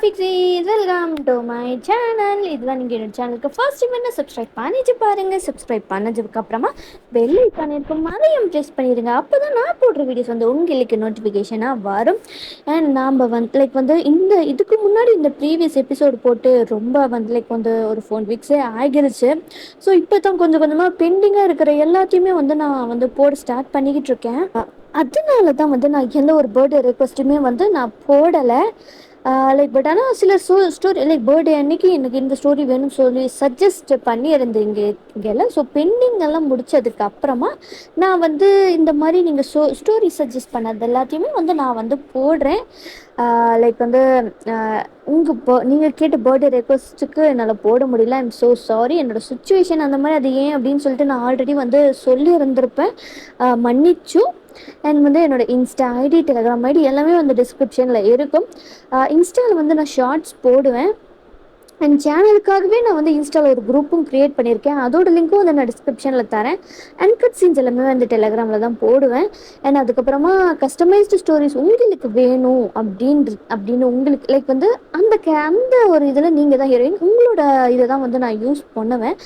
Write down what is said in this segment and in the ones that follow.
ஃபிக்ஸீஸ் welcome to my channel. இதுதான் நீங்கள் என்னோட சேனலுக்கு ஃபர்ஸ்ட் டைம் சப்ஸ்கிரைப் பண்ணிட்டு பாருங்க. சப்ஸ்கிரைப் பண்ணதுக்கு அப்புறமா பெல் ஐக்கான் இருக்கும், அதையும் ப்ரெஸ் பண்ணிடுங்க. அப்போ தான் நான் போடுற வீடியோஸ் வந்து உங்களுக்கு நோட்டிஃபிகேஷனாக வரும். அண்ட் நாம் வந்து இதுக்கு முன்னாடி இந்த ப்ரீவியஸ் எபிசோடு போட்டு ரொம்ப ஒரு 4 வீக்ஸே ஆகிருச்சு. ஸோ இப்போ தான் கொஞ்சம் கொஞ்சமாக பெண்டிங்காக இருக்கிற எல்லாத்தையுமே நான் போட ஸ்டார்ட் பண்ணிக்கிட்டு இருக்கேன். அதனால தான் நான் எந்த ஒரு பர்த்டே ரெக்வஸ்ட்டுமே நான் போடலை. பட் ஆனால் சில ஸ்டோரி பர்த்டே அன்னைக்கு எனக்கு இந்த ஸ்டோரி வேணும்னு சொல்லி சஜஸ்ட் பண்ணியிருந்தீங்க இங்கெல்லாம். ஸோ பெண்டிங் எல்லாம் முடிச்சதுக்கு அப்புறமா நான் இந்த மாதிரி நீங்கள் ஸ்டோரி சஜஸ்ட் பண்ணது எல்லாத்தையுமே நான் போடுறேன். நீங்கள் கேட்ட பர்த்டே ரெக்வஸ்ட்டுக்கு என்னால் போட முடியல. I'm so sorry. என்னோடய சுச்சுவேஷன் அந்த மாதிரி, அது ஏன் அப்படின்னு சொல்லிட்டு நான் ஆல்ரெடி சொல்லியிருந்திருப்பேன். மன்னிச்சு. அண்ட் என்னோடய இன்ஸ்டா ஐடி, டெலிகிராம் ஐடி எல்லாமே டிஸ்கிரிப்ஷனில் இருக்கும். இன்ஸ்டாவில் நான் ஷார்ட்ஸ் போடுவேன். அண்ட் சேனலுக்காகவே நான் இன்ஸ்டாவில் ஒரு குரூப்பும் க்ரியேட் பண்ணியிருக்கேன். அதோட லிங்க்கும் நான் டிஸ்கிரிப்ஷனில் தரேன். அண்ட் கட் சீன்ஸ் எல்லாமே டெலிகிராமில் தான் போடுவேன். அண்ட் அதுக்கப்புறமா கஸ்டமைஸ்டு ஸ்டோரிஸ் உங்களுக்கு வேணும் அப்படின்னு உங்களுக்கு அந்த ஒரு இதில் நீங்கள் தான் ஹீரோயின், உங்களோட இதை தான் நான் யூஸ் பண்ணுவேன்.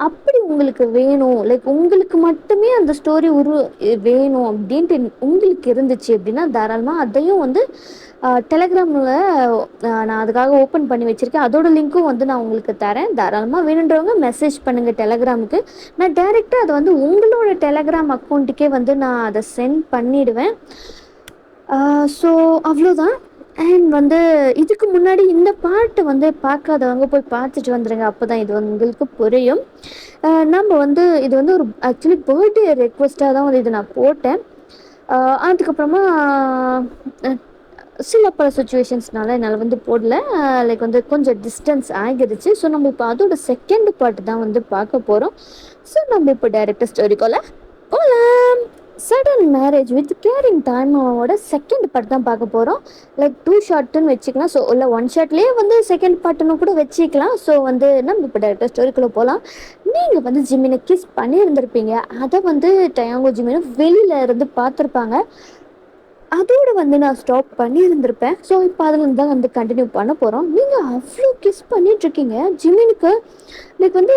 அப்படி உங்களுக்கு வேணும், உங்களுக்கு மட்டுமே அந்த ஸ்டோரி வேணும் அப்படின்ட்டு உங்களுக்கு இருந்துச்சு அப்படின்னா தாராளமாக அதையும் டெலிகிராமில் நான் அதுக்காக ஓப்பன் பண்ணி வச்சுருக்கேன். அதோட லிங்க்கும் நான் உங்களுக்கு தரேன். தாராளமாக வேணுன்றவங்க மெசேஜ் பண்ணுங்கள் டெலிகிராமுக்கு. நான் டைரெக்டாக அதை உங்களோட டெலிகிராம் அக்கௌண்ட்டுக்கே நான் அதை சென்ட் பண்ணிவிடுவேன். ஸோ அவ்வளோதான். அண்ட் இதுக்கு முன்னாடி இந்த பாட்டு பார்க்காதவங்க போய் பார்த்துட்டு வந்துடுங்க. அப்போ தான் இது உங்களுக்கு புரியும். நம்ம இது ஒரு ஆக்சுவலி பர்த்டே ரெக்வஸ்ட்டாக தான் இது நான் போட்டேன். அதுக்கப்புறமா சில பல சுச்சுவேஷன்ஸ்னால என்னால் போடல. கொஞ்சம் டிஸ்டன்ஸ் ஆகிடுச்சு. ஸோ நம்ம இப்போ அதோட செகண்ட் பார்ட் தான் பார்க்க போகிறோம். ஸோ நம்ம இப்போ டைரக்டாக ஸ்டோரிக்குள்ள போகலாம். சடன் மேரேஜ் வித் கேரிங் டைமோட செகண்ட் பார்ட் தான் பார்க்க போகிறோம். 2 ஷார்ட்டுன்னு வச்சுக்கலாம். ஸோ இல்லை 1 ஷார்ட்லேயே செகண்ட் பார்ட்டுன்னு கூட வச்சுக்கலாம். ஸோ நம்ம இப்போ டைரக்டாக ஸ்டோரிக்குள்ளே போகலாம். நீங்கள் ஜிமினை கிஸ் பண்ணியிருந்திருப்பீங்க. அதை டயாங்கோ ஜிமினை வெளியில் இருந்து பார்த்துருப்பாங்க. அதோடு நான் ஸ்டாப் பண்ணியிருந்திருப்பேன். ஸோ இப்போ அதில் தான் கண்டினியூ பண்ண போகிறோம். நீங்கள் அவ்வளோ கிஸ் பண்ணிகிட்ருக்கீங்க ஜிமினுக்கு.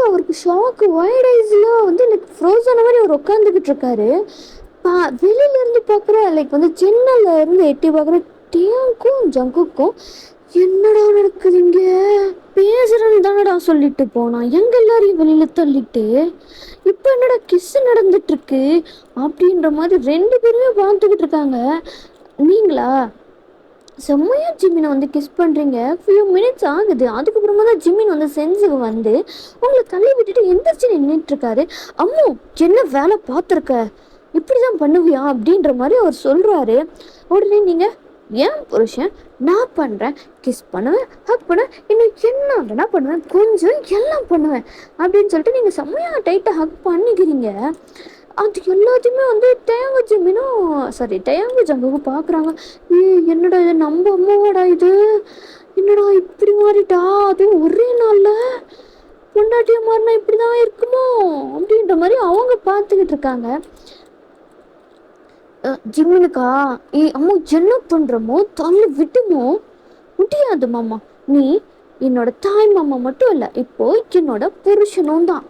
அவருக்கு ஷாக்கு, ஒயிட் ஐஸில் ஃப்ரோஸான மாதிரி அவர் உட்காந்துக்கிட்டு இருக்காரு. வெளியிலேருந்து பார்க்குற ஜன்னலில் இருந்து எட்டி பார்க்குற டியாங்கும் ஜங்குக்கும் என்னடா நடக்குது இங்கே, பேசுகிறேன்னு தானடா சொல்லிட்டு போனான், எங்கள் எல்லாரையும் வெளியில் தள்ளிட்டு இப்போ என்னடா கிஸ்ஸு நடந்துட்டுருக்கு அப்படின்ற மாதிரி 2 பேருமே பார்த்துக்கிட்டு இருக்காங்க. நீங்களா செம்மையா ஜிமினை கிஸ் பண்ணுறீங்க. ஃபியூ மினிட்ஸ் ஆகுது. அதுக்கப்புறமா தான் ஜிமின் சென்ஸுக்கு உங்களை தள்ளி விட்டுட்டு எந்திரிச்சு நின்றுட்டுருக்காரு. அம்மோ என்ன வேலை பார்த்துருக்க, இப்படி தான் பண்ணுவியா அப்படின்ற மாதிரி அவர் சொல்கிறாரு. உடனே நீங்கள் ஏன் புருஷன், நான் பண்ணுறேன், கிஸ் பண்ணுவேன், ஹக் பண்ணுவேன், இன்னும் என்ன பண்ணுவேன், கொஞ்சம் எல்லாம் பண்ணுவேன் அப்படின்னு சொல்லிட்டு நீங்கள் செம்மையாக டைட்டாக ஹக் பண்ணிக்கிறீங்க. அது எல்லாத்தையுமே டயாங்கோ ஜங்குக்கும் பார்க்குறாங்க. என்னடா இது, நம்ம அம்மாவாடா இது, என்னடா இப்படி மாறிட்டா, அதுவும் ஒரே நாளில் பொண்டாட்டிய மாறினா இப்படி தான் இருக்குமோ அப்படின்ற மாதிரி அவங்க பார்த்துக்கிட்டு இருக்காங்க. ஜிம்மினுக்கா அம்மா என்ன பண்ணுறமோ தள்ளி விட்டுமோ, முடியாது மாமா, நீ என்னோட தாய் மாமா மட்டும் இல்லை, இப்போ என்னோட புருஷனும் தான்.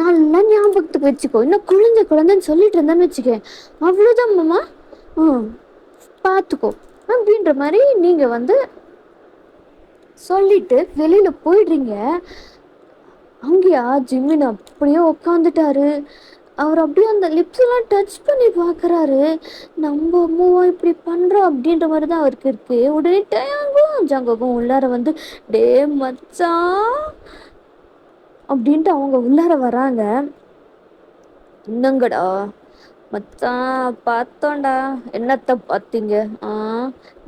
நல்லா ஞாபகத்துக்கு வச்சுக்கோ. இன்னும் குழந்தைன்னு சொல்லிட்டு இருந்தேன்னு வச்சுக்க, அவ்வளோதான் மாமா, பார்த்துக்கோ அப்படின்ற மாதிரி நீங்கள் சொல்லிட்டு வெளியில் போயிடுறீங்க. அங்கேயா ஜிம்மின் அப்படியே உக்காந்துட்டாரு. அவர் அப்படியே அந்த லிப்ஸ்லாம் டச் பண்ணி பார்க்குறாரு. நம்ம அம்மாவா இப்படி பண்ணுறோம் அப்படின்ற மாதிரி தான் அவருக்கு இருக்குது. உடனே டயாங்கும் ஜங்குக்கும் உள்ளார டே மச்சான் அப்படின்ட்டு அவங்க உள்ளார வராங்க. என்னங்கடா மச்சான், பார்த்தோண்டா, என்னத்தை பார்த்தீங்க?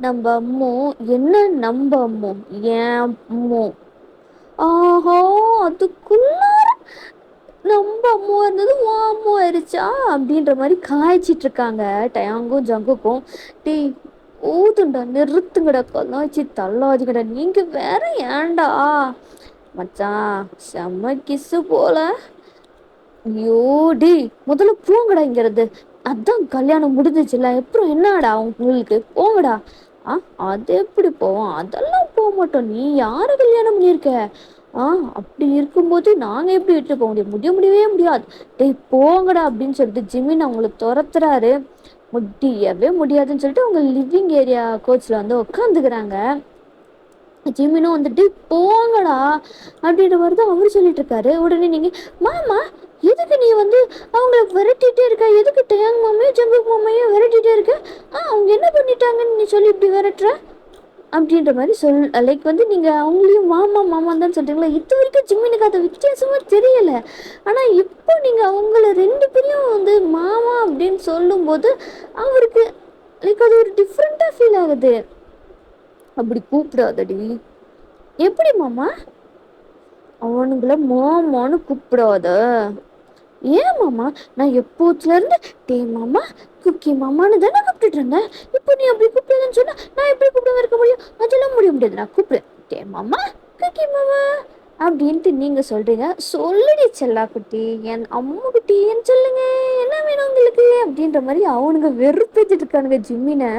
நம்ம அம்மோ. என்ன நம்ம அம்மோ? ஏன் அம்மோ? ஆஹோ, அதுக்குள்ளார நம்ம அம்மா இருந்தது ஓ அம்மா ஆயிடுச்சா அப்படின்ற மாதிரி காய்ச்சிட்டு இருக்காங்க டயாங்கும் ஜங்குக்கும். டீ ஊதுண்டா, நிறுத்துங்கடா, கலாய்ச்சி தள்ளாதிங்கடா, நீங்கள் வேற ஏன்டா மச்சான், செம்ம கிஸ்ஸு போல. ஐயோ டி, முதல்ல போங்கடா இங்கிறது, அதான் கல்யாணம் முடிஞ்சிச்சுல, அப்புறம் என்னடா உங்களுக்கு, போங்கடா அது எப்படி போவோம்? அதெல்லாம் மாட்டோம். நீ யார கல்யாணம் பண்ணியிருக்க? அப்படி இருக்கும்போது நாங்க எப்படி வீட்டுல போக முடியும்? முடியவே முடியாது. டேய் போங்கடா அப்படின்னு சொல்லிட்டு ஜிமின் அவங்கள துரத்துறாரு. முடியவே முடியாதுன்னு சொல்லிட்டு அவங்க லிவிங் ஏரியா கோச்ல வந்து உட்காந்துக்கிறாங்க. ஜிமினும் வந்துட்டு போங்கடா அப்படின்ற மாதிரி தான் அவரு சொல்லிட்டு இருக்காரு. உடனே நீங்க மாமா எதுக்கு நீ வந்து அவங்கள விரட்டிட்டே இருக்க? எதுக்கு டேங் மாமையும் ஜங்குக் மாமையும் விரட்டிட்டே இருக்க? அவங்க என்ன பண்ணிட்டாங்கன்னு நீ சொல்லி இப்படி விரட்டுற அப்படின்ற மாதிரி லைக் வந்து நீங்க அவங்களையும் மாமா மாமான்னு தான் சொல்றீங்களா? இது வரைக்கும் ஜிம்மினுக்கு அது வித்தியாசமா தெரியல. ஆனா இப்போ நீங்க அவங்கள 2 பேரையும் வந்து மாமா அப்படின்னு சொல்லும் போது அவருக்கு லைக் அது ஒரு டிஃப்ரெண்டா ஃபீல் ஆகுது. அப்படி கூப்பிடாதடி. எப்படி மாமா? அவனுங்கள மாமான்னு கூப்பிடாத. ஏன் மாமா? நான் எப்போத்துல இருந்து டே மாமா குக்கி மாமான்னு தானே கூப்பிட்டுட்டு இருந்தேன். இப்போ நீ அப்படி கூப்பிடுன்னு சொன்னா நான் எப்படி கூப்பிடாம இருக்க முடியும்? அதெல்லாம் முடியாது. நான் கூப்பிடுறேன் டே மாமா குக்கி மாமா அப்படின்ட்டு நீங்க சொல்றீங்க. சொல்லுடி செல்லா குட்டி, என் அம்மா குட்டி ஏன்னு சொல்லுங்க, என்ன வேணும் உங்களுக்கு அப்படின்ற மாதிரி அவனுங்க வெறுப்பேத்திட்டு இருக்கானுங்க ஜிம்மின.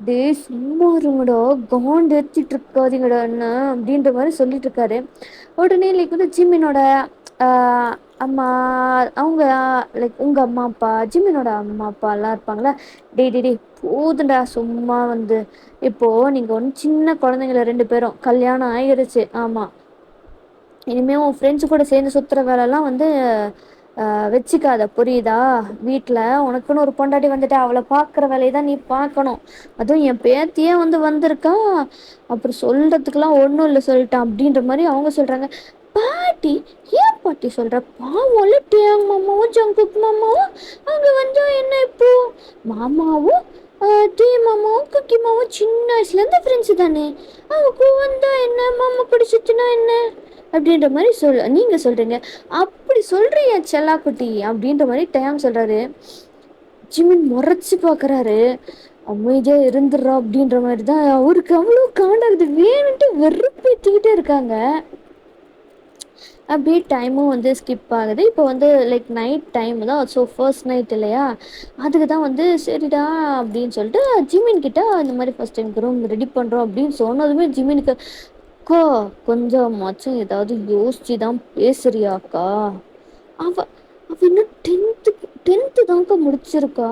டே சும்மா இருங்கடா, காண்டு ஏத்திட்டு இருக்காதீங்கடா என்ன அப்படின்ற மாதிரி சொல்லிட்டு இருக்காரு. உடனே லைக் வந்து ஜிம்மினோட அம்மா அவங்க லைக் உங்க அம்மா அப்பா ஜிம்மினோட அம்மா அப்பா எல்லாம் இருப்பாங்களா. டே போதுண்டா சும்மா வந்து. இப்போ நீங்க ஒன்று சின்ன குழந்தைங்கள 2 பேரும் கல்யாணம் ஆகிடுச்சு. ஆமா, இனிமே உன் ஃப்ரெண்ட்ஸு கூட சேர்ந்து சுற்றுற வேலைலாம் வந்து வச்சுக்காத, புரியுதா? வீட்டில் உனக்குன்னு ஒரு பொண்டாட்டி வந்துட்டு அவளை பார்க்குற வேலையை தான் நீ பார்க்கணும். அதுவும் என் பேத்தியே வந்து வந்திருக்கா, அப்புறம் சொல்கிறதுக்கெலாம் ஒன்றும் இல்லை சொல்லிட்டான் அப்படின்ற மாதிரி அவங்க சொல்கிறாங்க. பாட்டி ஏன் பாட்டி சொல்கிற? பாவம்ல டேங் மாமாவும் ஜங்குக் மாமாவும் அவங்க வந்து என்ன இப்போ மாமாவும் டீ மாமாவும் குக்கி மாமாவும் சின்ன வயசுலேருந்து ஃப்ரெண்ட்ஸு தானே. அவங்க வந்தா என்ன, மாமா பிடிச்சிச்சுன்னா என்ன அப்படின்ற மாதிரி நீங்க சொல்றீங்க. அப்படி சொல்றீங்க செல்லா குட்டி அப்படின்ற மாதிரி டேம் சொல்றாரு. ஜிமின் முறைச்சு பாக்குறாரு. அமைதியா இருந்துடுறா அப்படின்ற மாதிரி தான் அவருக்கு அவ்வளோ காண்டாகுது. வேணுன்ட்டு வெறுப்பேற்றிக்கிட்டே இருக்காங்க. அப்படியே டைமும் வந்து ஸ்கிப் ஆகுது. இப்போ வந்து லைக் நைட் டைம் தான். ஸோ ஃபர்ஸ்ட் நைட் இல்லையா, அதுக்கு தான் வந்து சரிடா அப்படின்னு சொல்லிட்டு ஜிமின் கிட்ட இந்த மாதிரி ஃபர்ஸ்ட் டைம் ரூம் ரெடி பண்ணுறோம் அப்படின்னு சொன்னதுமே ஜிமினுக்கு அக்கா கொஞ்சமாச்சும் ஏதாவது யோசிச்சு தான் பேசுறியாக்கா? அவ அவ இன்னும் டென்த்து தான்க்கா முடிச்சிருக்கா.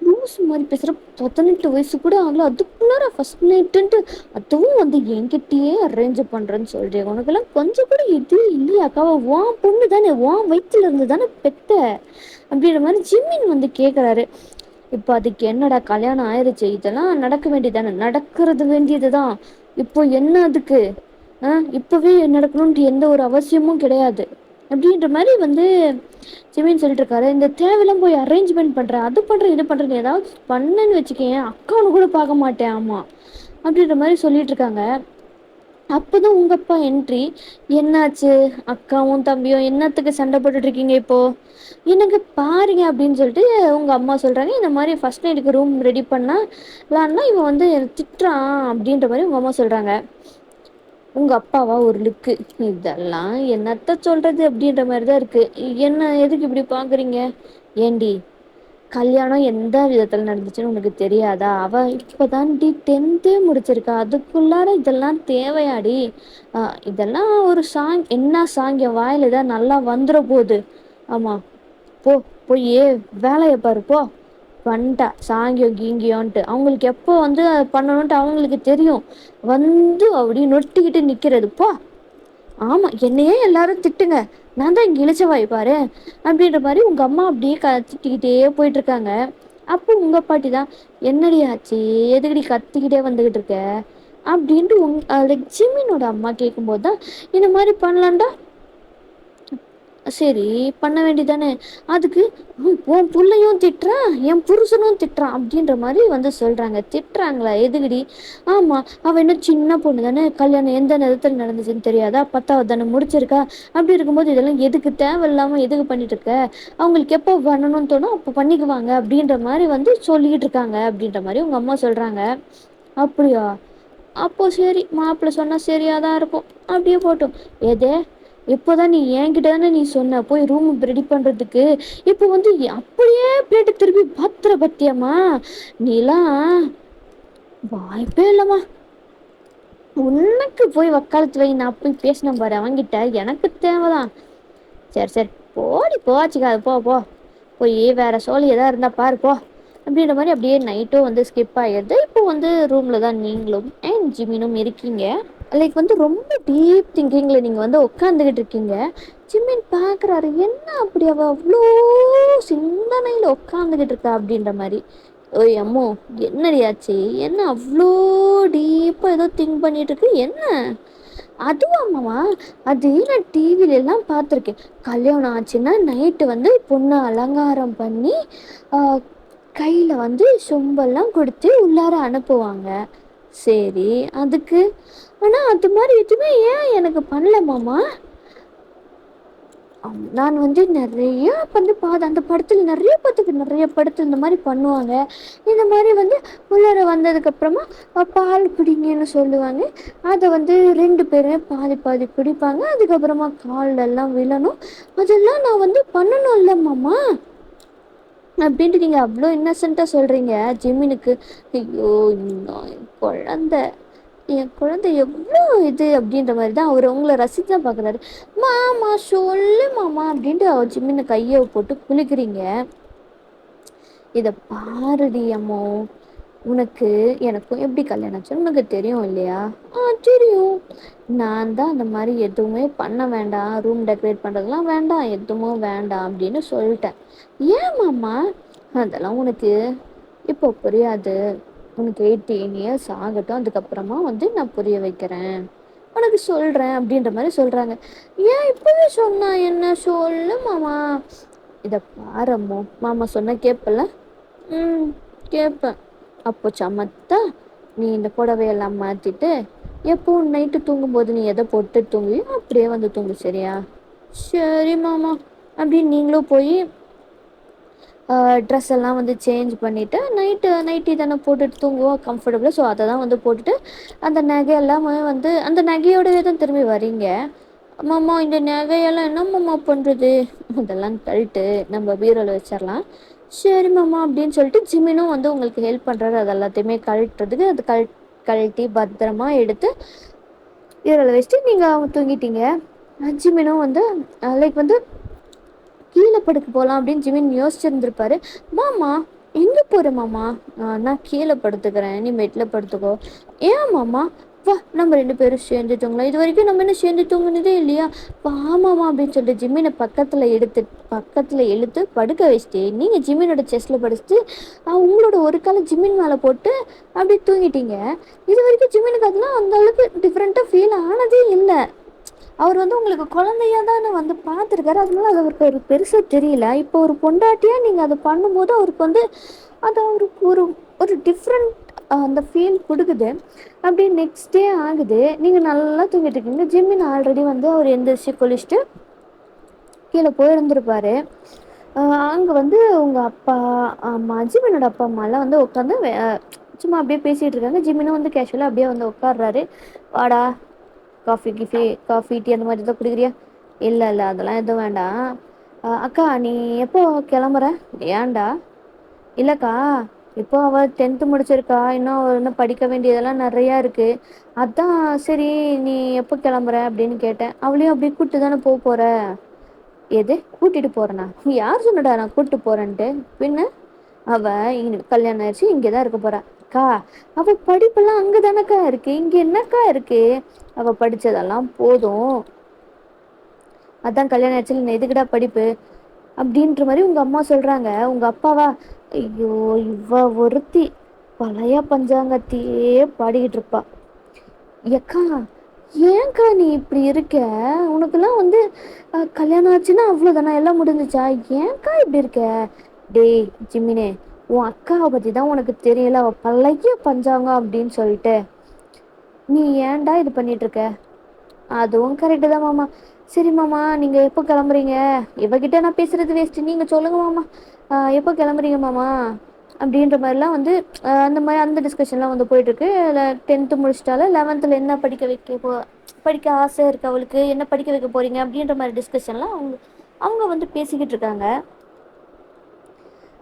லூஸ் மாதிரி பேசுகிற. 18 வயசு கூட ஆகல, அதுக்குள்ளார ஃபர்ஸ்ட் நைட்டுன்ட்டு, அதுவும் வந்து என்கிட்டயே அரேஞ்ச் பண்ணுறேன்னு சொல்கிறேன். உனக்கெல்லாம் கொஞ்சம் கூட இது இல்லையாக்கா? வான் பொண்ணு தானே, வான் வயிற்றுல இருந்து தானே பெத்த அப்படின்ற மாதிரி ஜிம்மின் வந்து கேட்குறாரு. இப்போ அதுக்கு என்னடா, கல்யாணம் ஆயிடுச்சு, இதெல்லாம் நடக்க வேண்டியதானே? நடக்கிறது வேண்டியது தான். இப்போ என்ன அதுக்கு இப்போவே நடக்கணுன்ட்டு எந்த ஒரு அவசியமும் கிடையாது அப்படின்ற மாதிரி வந்து ஜிமின் சொல்லிட்டு இருக்காரு. இந்த தேவையெல்லாம் போய் அரேஞ்ச்மெண்ட் பண்ணுறேன், அது பண்ணுறேன், இது பண்ணுறேன், ஏதாவது பண்ணேன்னு வச்சுக்கேன் அக்கானு கூட பார்க்க மாட்டேன். ஆமாம் அப்படின்ற மாதிரி சொல்லிட்டு இருக்காங்க. அப்போதான் உங்கள் அப்பா என்ட்ரி. என்னாச்சு அக்காவும் தம்பியும் என்னத்துக்கு சண்டை போட்டுட்டு இருக்கீங்க இப்போ? எனக்கு பாருங்க அப்படின்னு சொல்லிட்டு உங்கள் அம்மா சொல்கிறாங்க. இந்த மாதிரி ஃபஸ்ட் நைட்டுக்கு ரூம் ரெடி பண்ணலான்னா இவன் வந்து திட்டுறான் அப்படின்ற மாதிரி உங்கள் அம்மா சொல்கிறாங்க. உங்கள் அப்பாவா ஒரு லுக்கு, இதெல்லாம் என்னத்த சொல்கிறது அப்படின்ற மாதிரி தான் இருக்குது. என்ன எதுக்கு இப்படி பார்க்குறீங்க? ஏண்டி கல்யாணம் எந்த விதத்தில் நடந்துச்சுன்னு உனக்கு தெரியாதா? அவள் இப்போ தான்டி 10த்தே முடிச்சிருக்கா, அதுக்குள்ளார இதெல்லாம் தேவையாடி? இதெல்லாம் ஒரு சாங், என்ன சாங் என் வாயில் தான் நல்லா வந்துட போகுது. ஆமாம் போய் வேலையை பாரு போ. வந்துட்டா சாங்கியம் கீங்கியோன்ட்டு. அவங்களுக்கு எப்போ வந்து பண்ணணுன்ட்டு அவங்களுக்கு தெரியும். வந்து அப்படி நொட்டிக்கிட்டு நிற்கிறது போ. ஆமாம், என்னையே எல்லாரும் திட்டுங்க, நான் தான் இங்கே இழிச்சவாய் பாரு அப்படின்ற மாதிரி உங்கள் அம்மா அப்படியே திட்டிக்கிட்டே போயிட்டுருக்காங்க. அப்போ உங்கள் பாட்டி தான், என்னடி ஆச்சு, எதுக்கடி கத்திக்கிட்டே வந்துக்கிட்டு இருக்க அப்படின்ட்டு லைக் ஜிமினோட அம்மா கேட்கும்போது தான் இந்த மாதிரி பண்ணலான்டா. சரி பண்ண வேண்டியதானே, அதுக்கு உன் பிள்ளையும் திட்டுறான் என் புருஷனும் திட்டுறான் அப்படின்ற மாதிரி வந்து சொல்கிறாங்க. திட்டுறாங்களா? எதுக்குடி? ஆமாம், அவள் இன்னும் சின்ன பொண்ணு தானே, கல்யாணம் எந்த நேரத்தில் நடந்துச்சுன்னு தெரியாதா, 10வது தானே முடிச்சிருக்கா. அப்படி இருக்கும்போது இதெல்லாம் எதுக்கு தேவையில்லாமல் எதுக்கு பண்ணிட்டு இருக்க? அவங்களுக்கு எப்போ பண்ணணும்னு தோணும் அப்போ பண்ணிக்குவாங்க அப்படின்ற மாதிரி வந்து சொல்லிக்கிட்டு இருக்காங்க அப்படின்ற மாதிரி உங்கள் அம்மா சொல்கிறாங்க. அப்படியா? அப்போ சரி, மாப்பிள்ளை சொன்னால் சரியாக தான் இருக்கும், அப்படியே போட்டோம். எதே இப்போதான் நீ என்கிட்ட தானே நீ சொன்ன போய் ரூம் ரெடி பண்ணுறதுக்கு, இப்போ வந்து அப்படியே பிளேட்டு திருப்பி பாத்திர பத்தியம்மா நீலாம் வாய்ப்பே இல்லம்மா. உனக்கு போய் வக்காலத்து வை, நான் போய் பேசினேன் பாரு அவன்கிட்ட, எனக்கு தேவைதான். சரி சரி போடி போச்சுக்காது, போ போ போய் வேற சோழி ஏதாவது இருந்தா பாரு போ அப்படின்ற மாதிரி அப்படியே நைட்டும் வந்து ஸ்கிப் ஆகிடுது. இப்போ வந்து ரூம்ல தான் நீங்களும் அண்ட் ஜிமினும் இருக்கீங்க. லைக் வந்து ரொம்ப டீப் திங்கிங்ல நீங்க வந்து உட்காந்துக்கிட்டு இருக்கீங்க. ஜிமின் பார்க்குறாரு, என்ன அப்படி அவ அவ்வளோ சிந்தனையில் உட்காந்துக்கிட்டு இருக்கா அப்படின்ற மாதிரி. ஓய் அம்மோ, என்னடியாச்சு, என்ன அவ்வளோ டீப்பாக ஏதோ திங்க் பண்ணிட்டு இருக்கு என்ன? அதுவாமாவா, அது நான் டிவில எல்லாம் பார்த்துருக்கேன். கல்யாணம் ஆச்சுன்னா நைட்டு வந்து பொண்ணு அலங்காரம் பண்ணி கையில் வந்து சொம்பெல்லாம் கொடுத்து உள்ளார அனுப்புவாங்க. சரி, அதுக்கு ஆனால் அது மாதிரி எதுவுமே ஏன் எனக்கு பண்ணல மாமா? நான் வந்து நிறைய வந்து அந்த படத்தில் நிறைய படத்தில் இந்த மாதிரி பண்ணுவாங்க. இந்த மாதிரி வந்து உள்ளார வந்ததுக்கப்புறமா பால் குடிங்கன்னு சொல்லுவாங்க. அதை வந்து 2 பேருமே பாதி பாதி குடிப்பாங்க. அதுக்கப்புறமா கால்லெல்லாம் விழணும். அதெல்லாம் நான் வந்து பண்ணணும் இல்லை மாமா அப்படின்ட்டு நீங்கள் அவ்வளோ இன்னசென்ட்டாக சொல்கிறீங்க ஜிமினுக்கு. ஐயோ, குழந்தை என் குழந்தை எவ்வளோ இது அப்படின்ற மாதிரி தான் அவர் உங்களை ரசித்து தான் பார்க்குறாரு. மாமா சொல்லு மாமா அப்படின்ட்டு அவர் ஜிம்மின கையை போட்டு குளிக்கிறீங்க. இதை பாருடி அம்மோ, உனக்கு எனக்கும் எப்படி கல்யாணம் ஆச்சு உனக்கு தெரியும் இல்லையா? தெரியும். நான் தான் அந்த மாதிரி எதுவுமே பண்ண வேண்டாம், ரூம் டெக்கரேட் பண்ணுறதுலாம் வேண்டாம், எதுவும் வேண்டாம் அப்படின்னு சொல்லிட்டேன். ஏன் மாமா? அதெல்லாம் உனக்கு இப்போ புரியாது. உனக்கு 18 இயர்ஸ் ஆகட்டும், அதுக்கப்புறமா வந்து நான் புரிய வைக்கிறேன், உனக்கு சொல்கிறேன் அப்படின்ற மாதிரி சொல்கிறாங்க. ஏன் இப்போவே சொன்னா என்ன? சொல்லு மாமா. இதை பாரம்மோ, மாமா சொன்ன கேட்பல? கேட்பேன். அப்போ சமத்தா நீ இந்த புடவையெல்லாம் மாற்றிட்டு எப்போவும் நைட்டு தூங்கும்போது நீ எதை போட்டு தூங்குவியோ அப்படியே வந்து தூங்கு, சரியா? சரி மாமா அப்படின்னு நீங்களும் போய் ட்ரெஸ் எல்லாம் வந்து சேஞ்ச் பண்ணிவிட்டு நைட்டி தானே போட்டுட்டு தூங்குவோம் கம்ஃபர்டபுளாக. ஸோ அதை தான் வந்து போட்டுட்டு அந்த நகையெல்லாமே வந்து அந்த நகையோடவே தான் திரும்பி வரீங்க. மாமா, இந்த நகையெல்லாம் என்ன மாமா பண்ணுறது? அதெல்லாம் கழட்டு, நம்ம பீரோவில் வச்சிடலாம். சரி மாமா அப்படின்னு சொல்லிட்டு ஜிமினும் வந்து உங்களுக்கு ஹெல்ப் பண்ணுறாரு. அது எல்லாத்தையுமே கழட்டுறதுக்கு அது கழட்டி பத்திரமா எடுத்து பீரோவில் வச்சுட்டு நீங்கள் தூங்கிட்டீங்க. ஜிமினும் வந்து லைக் வந்து கீழே படுக்க போகலாம் அப்படின்னு ஜிமின் யோசிச்சிருந்துருப்பாரு. மாமா எங்கே போகிற மாமா? நான் கீழே படுத்துக்கிறேன், நீ பெட்டில் படுத்துக்கோ. ஏன் மாமா? வா, நம்ம 2 பேரும் சேர்ந்து தூங்கலாம். இது வரைக்கும் நம்ம என்ன சேர்ந்து தூங்குனதே இல்லையா? வா மாமா அப்படின்னு சொல்லிட்டு ஜிம்மினை பக்கத்தில் இழுத்து படுக்க வச்சுட்டு நீங்கள் ஜிம்மினோட செஸ்ட்டில் படுத்துட்டு உங்களோட ஒரு காலை ஜிம்மின் மேலே போட்டு அப்படி தூங்கிட்டீங்க. இது வரைக்கும் ஜிம்மினுக்கு அதெல்லாம் அந்த அளவுக்கு டிஃப்ரெண்ட்டாக ஃபீல் ஆனதே இல்லை. அவர் வந்து உங்களுக்கு குழந்தையா தானே வந்து பார்த்துருக்காரு, அதனால அது அவருக்கு ஒரு பெருசாக தெரியல. இப்போ ஒரு பொண்டாட்டியாக நீங்கள் அதை பண்ணும்போது அவருக்கு வந்து அது அவருக்கு ஒரு ஒரு டிஃப்ரெண்ட் அந்த ஃபீல் கொடுக்குது. அப்படி நெக்ஸ்ட் டே ஆகுது, நீங்கள் நல்லா தூங்கிட்டு இருக்கீங்க. ஜிம்மின் ஆல்ரெடி வந்து அவர் எந்திரிச்சு குளிச்சுட்டு கீழே போயிருந்துருப்பாரு. அங்கே வந்து உங்கள் அப்பா அம்மா, ஜிம்மினோட அப்பா அம்மாலாம் வந்து உட்காந்து சும்மா அப்படியே பேசிகிட்டு இருக்காங்க. ஜிம்மினும் வந்து கேஷுவலாக அப்படியே வந்து உட்காடுறாரு. வாடா, காஃபி டீ அந்த மாதிரி தான் குடிக்கிறியா? இல்லை இல்லை, அதெல்லாம் எதுவும் வேண்டாம். அக்கா, நீ எப்போ கிளம்புற? ஏன்டா? இல்லைக்கா, இப்போ அவள் 10th முடிச்சிருக்கா, இன்னும் அவள் இன்னும் படிக்க வேண்டியதெல்லாம் நிறையா இருக்குது. அதான் சரி, நீ எப்போ கிளம்புற அப்படின்னு கேட்டேன். அவளையும் அப்படியே கூப்பிட்டு தானே போகிற? எது கூட்டிகிட்டு போகிறேண்ணா? யார் சொன்னடா நான் கூப்பிட்டு போகிறேன்ட்டு? பின்ன அவள் இங்கே கல்யாணம் ஆயிடுச்சு, இங்கே தான் இருக்க போகிறா. அக்கா, அவள் படிப்பெல்லாம் அங்கே தானக்கா இருக்குது, இங்கே என்னக்கா இருக்குது? அவள் படித்ததெல்லாம் போதும், அதான் கல்யாணம் ஆச்சு, எதுக்குடா படிப்பு அப்படின்ற மாதிரி உங்கள் அம்மா சொல்கிறாங்க. உங்கள் அப்பாவா? ஐயோ, இவ ஒருத்தி பழைய பஞ்சாங்கத்தையே பாடிக்கிட்டு இருப்பா. ஏக்கா, ஏன்க்கா நீ இப்படி இருக்க? உனக்கெல்லாம் வந்து கல்யாணம் ஆச்சுன்னா அவ்வளோதானா, எல்லாம் முடிஞ்சிச்சா? ஏன்க்கா இப்படி இருக்க? டேய் ஜிம்மினே, உன் அக்காவை பற்றி தான் உனக்கு தெரியல, அவள் பழைய பஞ்சாங்கம் அப்படின்னு சொல்லிட்டு நீ ஏன்டா இது பண்ணிட்டு இருக்க? அதுவும் கரெக்டு தான் மாமா. சரி மாமா, நீங்கள் எப்போ கிளம்புறீங்க? இவகிட்ட நான் பேசுகிறது வேஸ்ட்டு, நீங்கள் சொல்லுங்கள் மாமா. எப்போ கிளம்புறீங்க மாமா அப்படின்ற மாதிரிலாம் வந்து அந்த மாதிரி அந்த டிஸ்கஷன்லாம் வந்து போயிட்டுருக்கு. 10th முடிச்சிட்டால 11th என்ன படிக்க ஆசை இருக்குது அவளுக்கு, என்ன படிக்க வைக்க போகிறீங்க அப்படின்ற மாதிரி டிஸ்கஷன்லாம் அவங்க வந்து பேசிக்கிட்டு இருக்காங்க.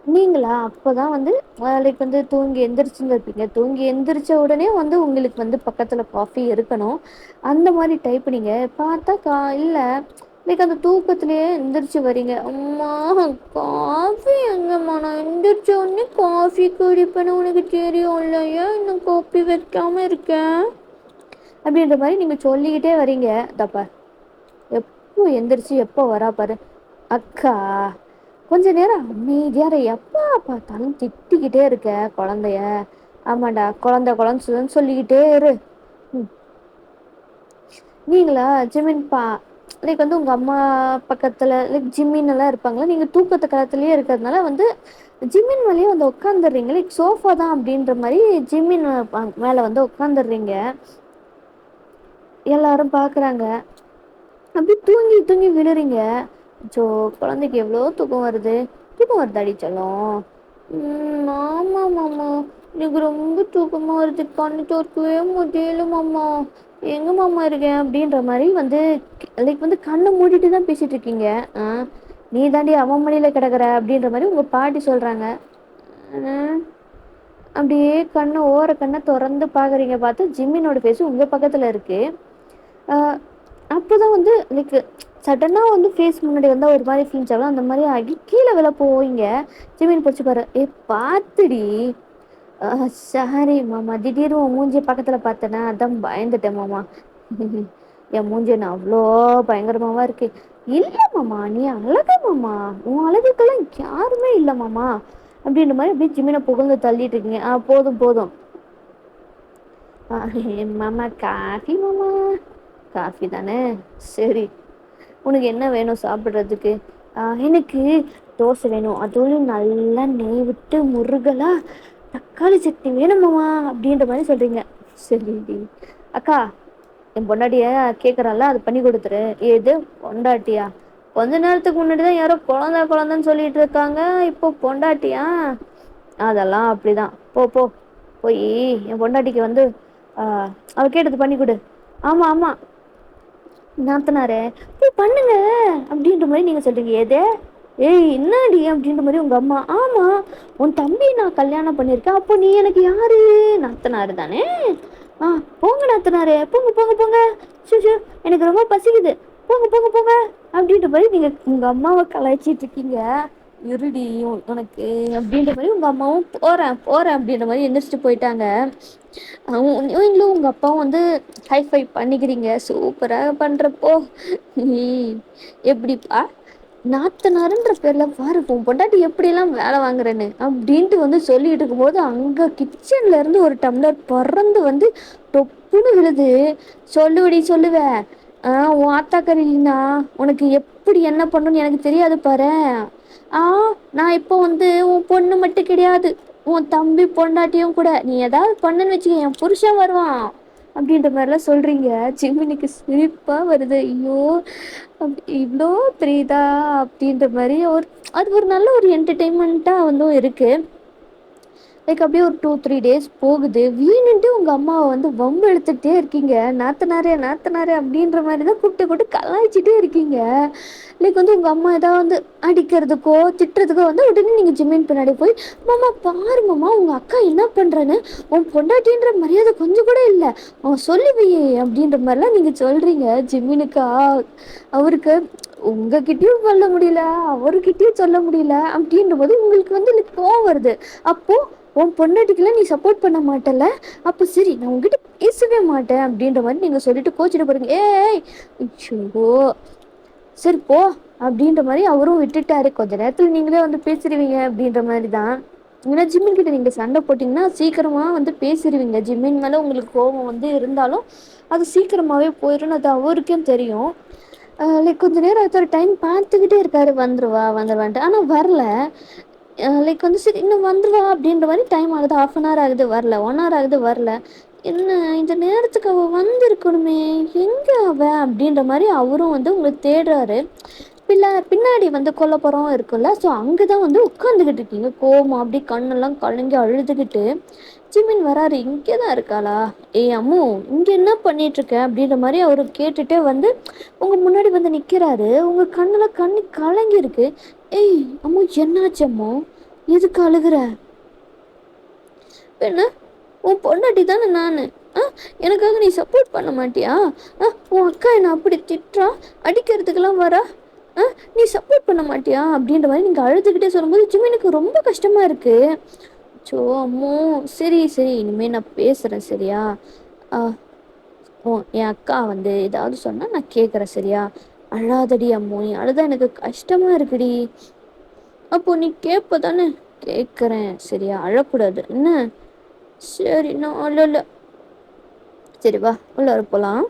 நீங்களா? அப்பதான் வந்து லைக் வந்து தூங்கி எந்திரிச்சுருந்திருப்பீங்க. தூங்கி எந்திரிச்ச உடனே வந்து உங்களுக்கு வந்து பக்கத்துல காஃபி இருக்கணும். அந்த மாரி டைப் நீங்க. பார்த்தா இல்ல. லைக் அந்த தூக்கத்திலேயே எந்திரிச்சு வரீங்க. "அம்மா காஃபி எங்கம்மா? நான் எந்திரிச்ச உடனே காஃபி குடிப்பேன்னு உனக்கு தெரியும்ல. ஏன் இன்னும் காஃபி வைக்காம இருக்க?" அப்படின்ற மாரி நீங்க சொல்லிக்கிட்டே வரீங்க. "இதோ பார், எப்போ எந்திரிச்சு எப்போ வரா பாரு. அக்கா, கொஞ்ச நேரம் அமைதியா இரு. எப்ப பார்த்தாலும் திட்டிக்கிட்டே இருக்க குழந்தைய. ஆமாண்டா, குழந்தை குழந்தைன்னு சொல்லிக்கிட்டே இரு." ம். நீங்களா ஜிமின் லைக் வந்து உங்க அம்மா பக்கத்துல லைக் ஜிம்மின் எல்லாம் இருப்பாங்களா? நீங்க தூக்கத்து காலத்திலேயே இருக்கிறதுனால வந்து ஜிம்மின் மேலேயே வந்து உட்காந்துடுறீங்க. லைக் சோஃபா தான் அப்படின்ற மாரி ஜிம்மின் மேல வந்து உட்காந்துடுறீங்க. எல்லாரும் பார்க்குறாங்க. அப்படியே தூங்கி தூங்கி விழுறீங்க. அச்சோ! குழந்தைக்கு எவ்வளோ தூக்கம் வருது. தூக்கம் வருதாடி செல்லம்? ஆமா மாமா. எனக்கு ரொம்ப தூக்கமா வருது. கண்ணு தொறக்கவே முடியல மாமா. எங்க மாமா இருக்கேன்? அப்படின்ற மாரி வந்து லைக் வந்து கண்ண மூடிட்டு தான் பேசிட்டு இருக்கீங்க. ஆ நீ தாண்டி அவன் மடியில கிடக்குற அப்படின்ற மாரி உங்க பாட்டி சொல்றாங்க. அ அப்படியே கண்ண தொறந்து பார்க்குறீங்க. பார்த்தா ஜிம்மினோட ஃபேஸ் உங்க பக்கத்துல இருக்கு. அ அப்போதான் வந்து லைக் சடனா வந்து ஃபேஸ் முன்னாடி வந்தா ஒரு மாரி ஃபிளின்ச் ஆகும். அந்த மாரி ஆகி கீழ விழ போவீங்க. ஜிமின் புடிச்சு பாரு. பாத்துடி. சாரி மாமா. திடீர்னு உன் மூஞ்சிய பக்கத்துல பார்த்தேனா, அதான் பயந்துட்டேன் மாமா. என் மூஞ்சி என்ன அவ்ளோ பயங்கரமாவா இருக்கு? இல்ல மாமா, நீ அழகு மாமா. உன் அழகுக்கெல்லாம் யாருமே இல்ல மாமா. அப்படின்ற மாரி அப்படியே ஜிமின புகழ்ந்து தள்ளிட்டு இருக்கீங்க. போதும் போதும். மாமா காஃபி மாமா. காஃபி தானே? சரி. உனக்கு என்ன வேணும் சாப்பிட்றதுக்கு? எனக்கு தோசை வேணும். அதுவும் நல்லா நெய் விட்டு முருகலா தக்காளி சட்னி வேணும் மாமா அப்படின்ற மாரி சொல்றீங்க. சரிடி. அக்கா, என் பொண்டாட்டிய கேட்குறான்ல, அது பண்ணி கொடுத்துரு. எது பொண்டாட்டியா? கொஞ்ச நேரத்துக்கு முன்னாடி தான் யாரோ குழந்தை குழந்தைன்னு சொல்லிட்டு இருக்காங்க. இப்போ பொண்டாட்டியா? அதெல்லாம் அப்படிதான். போ போ. போய் என் பொண்டாட்டிக்கு வந்து அவ கேட்டது பண்ணி கொடு. ஆமா ஆமா நாத்தனாரே, போய் பண்ணுங்க அப்படின்ற மாதிரி நீங்க சொல்றீங்க. எதே? ஏய் என்னடி அப்படின்ற மாதிரி உங்க அம்மா. ஆமா, உன் தம்பி நான் கல்யாணம் பண்ணியிருக்கேன். அப்போ நீ எனக்கு யாரு? நாத்தனாரு தானே? போங்க நாத்தனாரே, போங்க போங்க போங்க. ஷூ ஷூ, எனக்கு ரொம்ப பசிக்குது. போங்க போங்க போங்க அப்படின்ற மாதிரி நீங்க உங்க அம்மாவை கலாய்ச்சிட்டு இருக்கீங்க. இருடி உனக்கு அப்படின்ற மாதிரி உங்க அம்மாவும் போறேன் போறேன் அப்படின்ற மாதிரி எந்திரிச்சிட்டு போயிட்டாங்க. நீங்களும் உங்க அப்பாவும் வந்து ஹைஃபை பண்ணிக்கிறீங்க. சூப்பராக பண்றப்போ. எப்படிப்பா நாத்தனாருன்ற பேர்ல பாரு உன் பொண்டாட்டி எப்படியெல்லாம் வேலை வாங்குறேன்னு அப்படின்ட்டு வந்து சொல்லிட்டு இருக்கும்போது அங்க கிச்சன்ல இருந்து ஒரு டம்ளர் பறந்து வந்து டொப்புன்னு விழுது. சொல்லுவடி சொல்லுவ. உன் ஆத்தாக்கறினா உனக்கு எப்படி என்ன பண்ணணும்னு எனக்கு தெரியாது பாரு. நான் இப்போ வந்து உன் பொண்ணு மட்டும் கிடையாது, உன் தம்பி பொண்டாட்டியும் கூட. நீ ஏதாவது பண்ணுன்னு வச்சுக்க, என் புருஷன் வருவான் அப்படின்ற மாதிரிலாம் சொல்றீங்க. ஜிம்மினிக்கு சிரிப்பா வருது. ஐயோ, இவ்வளோ தெரியுதா அப்படின்ற மாதிரி அது ஒரு நல்ல ஒரு என்டர்டெயின்மெண்ட்டா வந்து இருக்கு. லைக் அப்படியே ஒரு 2-3 டேஸ் போகுது. வீணுன்ட்டு உங்கள் அம்மாவை வந்து வம்பு எடுத்துகிட்டே இருக்கீங்க. நாத்தனாரே நாத்தனாரே அப்படின்ற மாதிரி தான் கூப்பிட்டு கூப்பிட்டு கலாய்ச்சிட்டே இருக்கீங்க. லைக் வந்து உங்கள் அம்மா ஏதாவது வந்து அடிக்கிறதுக்கோ திட்டுறதுக்கோ வந்து உடனே நீங்கள் ஜிம்மின் பின்னாடி போய் மாமா பாரு மாமா உங்கள் அக்கா என்ன பண்ணுறேன்னு, உன் பொண்டாட்டின்ற மரியாதை கொஞ்சம் கூட இல்லை, அவன் சொல்லி வை அப்படின்ற மாதிரிலாம் நீங்கள் சொல்கிறீங்க. ஜிம்மினுக்கா அவருக்கு உங்ககிட்டயும் சொல்ல முடியல, அவர்கிட்டயும் சொல்ல முடியல அப்படின்ற போது உங்களுக்கு வந்து கோவம் வருது. அப்போது உன் பொண்டாட்டிக்கெல்லாம் நீ சப்போர்ட் பண்ண மாட்டல, அப்போ சரி நான் உங்ககிட்ட பேசவே மாட்டேன் அப்படின்ற மாதிரி நீங்கள் சொல்லிட்டு கோச்சிட்டு போறீங்க. ஏய் ஐயோ, சரி போ அப்படின்ற மாதிரி அவரும் விட்டுட்டாரு. கொஞ்ச நேரத்தில் நீங்களே வந்து பேசிடுவீங்க அப்படின்ற மாதிரி தான். ஏன்னா ஜிம்மின் கிட்ட நீங்கள் சண்டை போட்டிங்கன்னா சீக்கிரமாக வந்து பேசிடுவீங்க. ஜிம்மின் மேலே உங்களுக்கு கோபம் வந்து இருந்தாலும் அது சீக்கிரமாகவே போயிடும். அது அவருக்கும் தெரியும். லைக் கொஞ்ச நேரம் ஒருத்தர் டைம் பார்த்துக்கிட்டே இருக்காரு, வந்துருவா வந்துருவான்ட்டு. ஆனால் வரல. லைக் வந்து சரி இன்னும் வந்துருவா அப்படின்ற மாதிரி டைம் ஆகுது. 1/2 hour ஆகுது வரல, 1 hour ஆகுது வரல. என்ன இந்த நேரத்துக்கு அவள் வந்திருக்கணுமே, எங்கே அவள் அப்படின்ற மாதிரி அவரும் வந்து உங்களை தேடுறாரு. பின்னாடி வந்து கொல்லப்புறம் இருக்குல்ல, ஸோ அங்கே தான் வந்து உட்காந்துக்கிட்டு இருக்கீங்க கோமா அப்படி கண்ணெல்லாம் கலங்கி அழுதுகிட்டு. ஜிமின் வராரு. இங்கே தான் இருக்காளா? ஏய் அம்மு, இங்கே என்ன பண்ணிகிட்ருக்க அப்படின்ற மாதிரி அவர் கேட்டுகிட்டே வந்து உங்கள் முன்னாடி வந்து நிற்கிறாரு. உங்கள் கண்ணில் கண்ணு கலங்கியிருக்கு. ஏய் அம்மு, என்னாச்சு அம்மு? எதுக்கு அழுகுற? என்ன உன் பொண்டாட்டி தானே நான். எனக்காக நீ சப்போர்ட் பண்ண மாட்டியா? உன் அக்கா என்னை அப்படி திட்டுறா, அடிக்கிறதுக்கெல்லாம் வரா, நீ சப்போர்ட் பண்ண மாட்டியா அப்படின்ற மாதிரி நீங்கள் அழுதுகிட்டே சொல்லும்போது ஜிமினுக்கு ரொம்ப கஷ்டமாக இருக்குது. சோ அம்மோ, சரி சரி, இனிமேல் நான் பேசுகிறேன் சரியா? என் அக்கா வந்து ஏதாவது சொன்னால் நான் கேட்குறேன் சரியா? அழாதடி அம்மோ, நீ அழுதா எனக்கு கஷ்டமாக இருக்குடி. அப்போ நீ கேட்ப தானே? கேட்குறேன் சரியா? அழக்கூடாது என்ன? சரி, நான் அழல. சரி வா உள்ளார போகலாம்.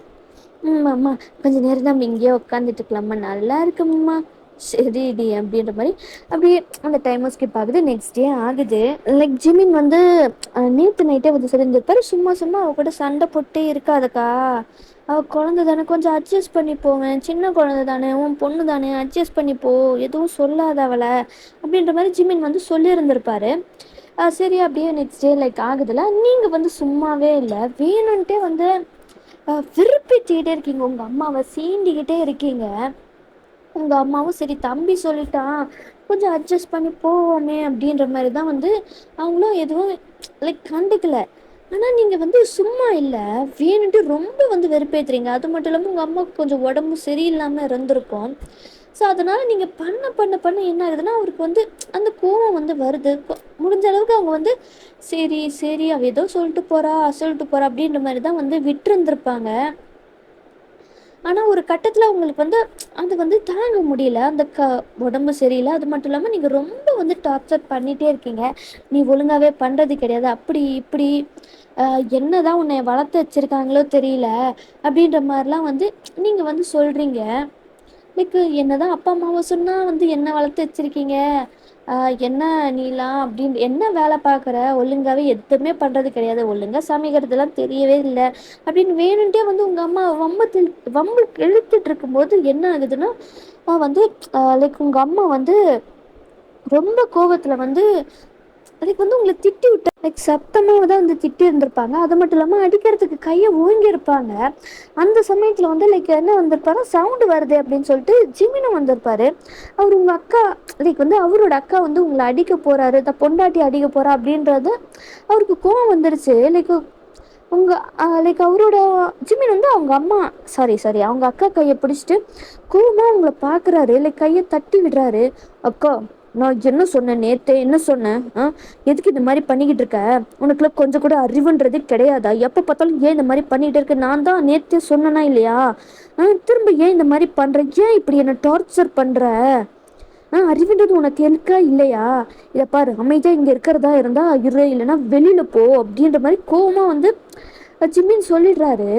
அம்மா கொஞ்ச நேரம் நம்ம இங்கேயே உட்காந்துட்டு இருக்கலாம்மா, நல்லா இருக்கும்மா. சரிடி அப்படின்ற மாதிரி அப்படியே அந்த டைமும் ஸ்கிப் ஆகுது. நெக்ஸ்ட் டே ஆகுது. லைக் ஜிமின் வந்து நேற்று நைட்டே வந்து சொல்லியிருந்திருப்பாரு, சும்மா சும்மா அவ கூட சண்டை போட்டே இருக்காதக்கா, அவள் குழந்தை தானே, கொஞ்சம் அட்ஜஸ்ட் பண்ணி போவேன், சின்ன குழந்தை தானே, உன் பொண்ணு தானே, அட்ஜஸ்ட் பண்ணிப்போ, எதுவும் சொல்லாத அவளை அப்படின்ற மாதிரி ஜிமின் வந்து சொல்லியிருந்திருப்பாரு. சரி அப்படியே நெக்ஸ்ட் டே லைக் ஆகுதுல, நீங்கள் வந்து சும்மாவே இல்லை, வேணும்ன்ட்டே வந்து விருப்பிச்சுக்கிட்டே இருக்கீங்க, உங்கள் அம்மாவை சீண்டிக்கிட்டே இருக்கீங்க. உங்கள் அம்மாவும் சரி தம்பி சொல்லிட்டான், கொஞ்சம் அட்ஜஸ்ட் பண்ணி போவோமே அப்படின்ற மாதிரி தான் வந்து அவங்களும் எதுவும் லைக் கண்டுக்கல. ஆனால் நீங்கள் வந்து சும்மா இல்லை, வேணுன்ட்டு ரொம்ப வந்து வெறுப்பேற்றுறீங்க. அது மட்டும் இல்லாமல் உங்கள் அம்மாவுக்கு கொஞ்சம் உடம்பு சரியில்லாமல் இருந்திருக்கும். ஸோ அதனால் நீங்கள் பண்ண பண்ண பண்ண என்ன ஆகுதுன்னா, அவருக்கு வந்து அந்த கோவம் வந்து வருது. முடிஞ்ச அளவுக்கு அவங்க வந்து சரி சரி அவ ஏதோ சொல்லிட்டு போகிறா அப்படின்ற மாதிரி தான் வந்து விட்டுருந்துருப்பாங்க. ஆனால் ஒரு கட்டத்தில் அவங்களுக்கு வந்து அது வந்து தாங்க முடியல, அந்த உடம்பு சரியில்லை. அது மட்டும் இல்லாமல் நீங்கள் ரொம்ப வந்து டார்ச்சர் பண்ணிகிட்டே இருக்கீங்க, நீ ஒழுங்காகவே பண்ணுறது கிடையாது, அப்படி இப்படி என்ன தான் உன்னை வளர்த்து வச்சுருக்காங்களோ தெரியல அப்படின்ற மாதிரிலாம் வந்து நீங்கள் வந்து சொல்கிறீங்க. லைக் என்ன தான் அப்பா அம்மாவை சொன்னால் வந்து என்ன வளர்த்து வச்சுருக்கீங்க, என்ன நீலாம் அப்படின்னு என்ன வேலை பார்க்குற, ஒழுங்காகவே எதுவுமே பண்ணுறது கிடையாது, ஒழுங்காக சமைக்கிறதுலாம் தெரியவே இல்லை அப்படின்னு வேணுன்ட்டே வந்து உங்கள் அம்மா வம்பு இழுத்துட்டு இருக்கும்போது என்ன ஆகுதுன்னா வந்து லைக் உங்கள் அம்மா வந்து ரொம்ப கோபத்தில் வந்து லைக் வந்து உங்களை திட்டி விட்ட, லைக் சத்தமாக தான் வந்து திட்டி இருந்திருப்பாங்க. அது மட்டும் இல்லாமல் அடிக்கிறதுக்கு கையை ஓங்கியிருப்பாங்க. அந்த சமயத்தில் வந்து லைக் என்ன வந்திருப்பாங்க, சவுண்டு வருது அப்படின்னு சொல்லிட்டு ஜிமினும் வந்திருப்பாரு. அவர் உங்கள் அக்கா லைக் வந்து அவரோட அக்கா வந்து உங்களை அடிக்க போகிறாரு, பொண்டாட்டி அடிக்க போகிறா அப்படின்றது அவருக்கு கோவம் வந்துருச்சு. லைக் லைக் அவரோட ஜிமின் வந்து அவங்க அம்மா சாரி அவங்க அக்கா கையை பிடிச்சிட்டு கோவமாக அவங்கள பார்க்குறாரு. லைக் கையை தட்டி விடுறாரு. அக்கா நான் என்ன சொன்னேன், நேற்று என்ன சொன்னேன், எதுக்கு இந்த மாதிரி பண்ணிக்கிட்டு இருக்க, உனக்குள்ள கொஞ்சம் கூட அறிவுன்றது கிடையாதா, எப்போ பார்த்தாலும் ஏன் இந்த மாதிரி பண்ணிகிட்டு இருக்க, நான் தான் நேற்று சொன்னேனா இல்லையா, திரும்ப ஏன் இந்த மாதிரி பண்ணுற, ஏன் இப்படி என்னை டார்ச்சர் பண்ணுற, அறிவுன்றது உனக்கு இருக்கா இல்லையா, இதை பாரு அமைதியாக இங்கே இருக்கிறதா இருந்தால் இரு, இல்லைன்னா வெளியில் போ அப்படின்ற மாதிரி கோவமாக வந்து ஜிம்மின்னு சொல்லிடுறாரு.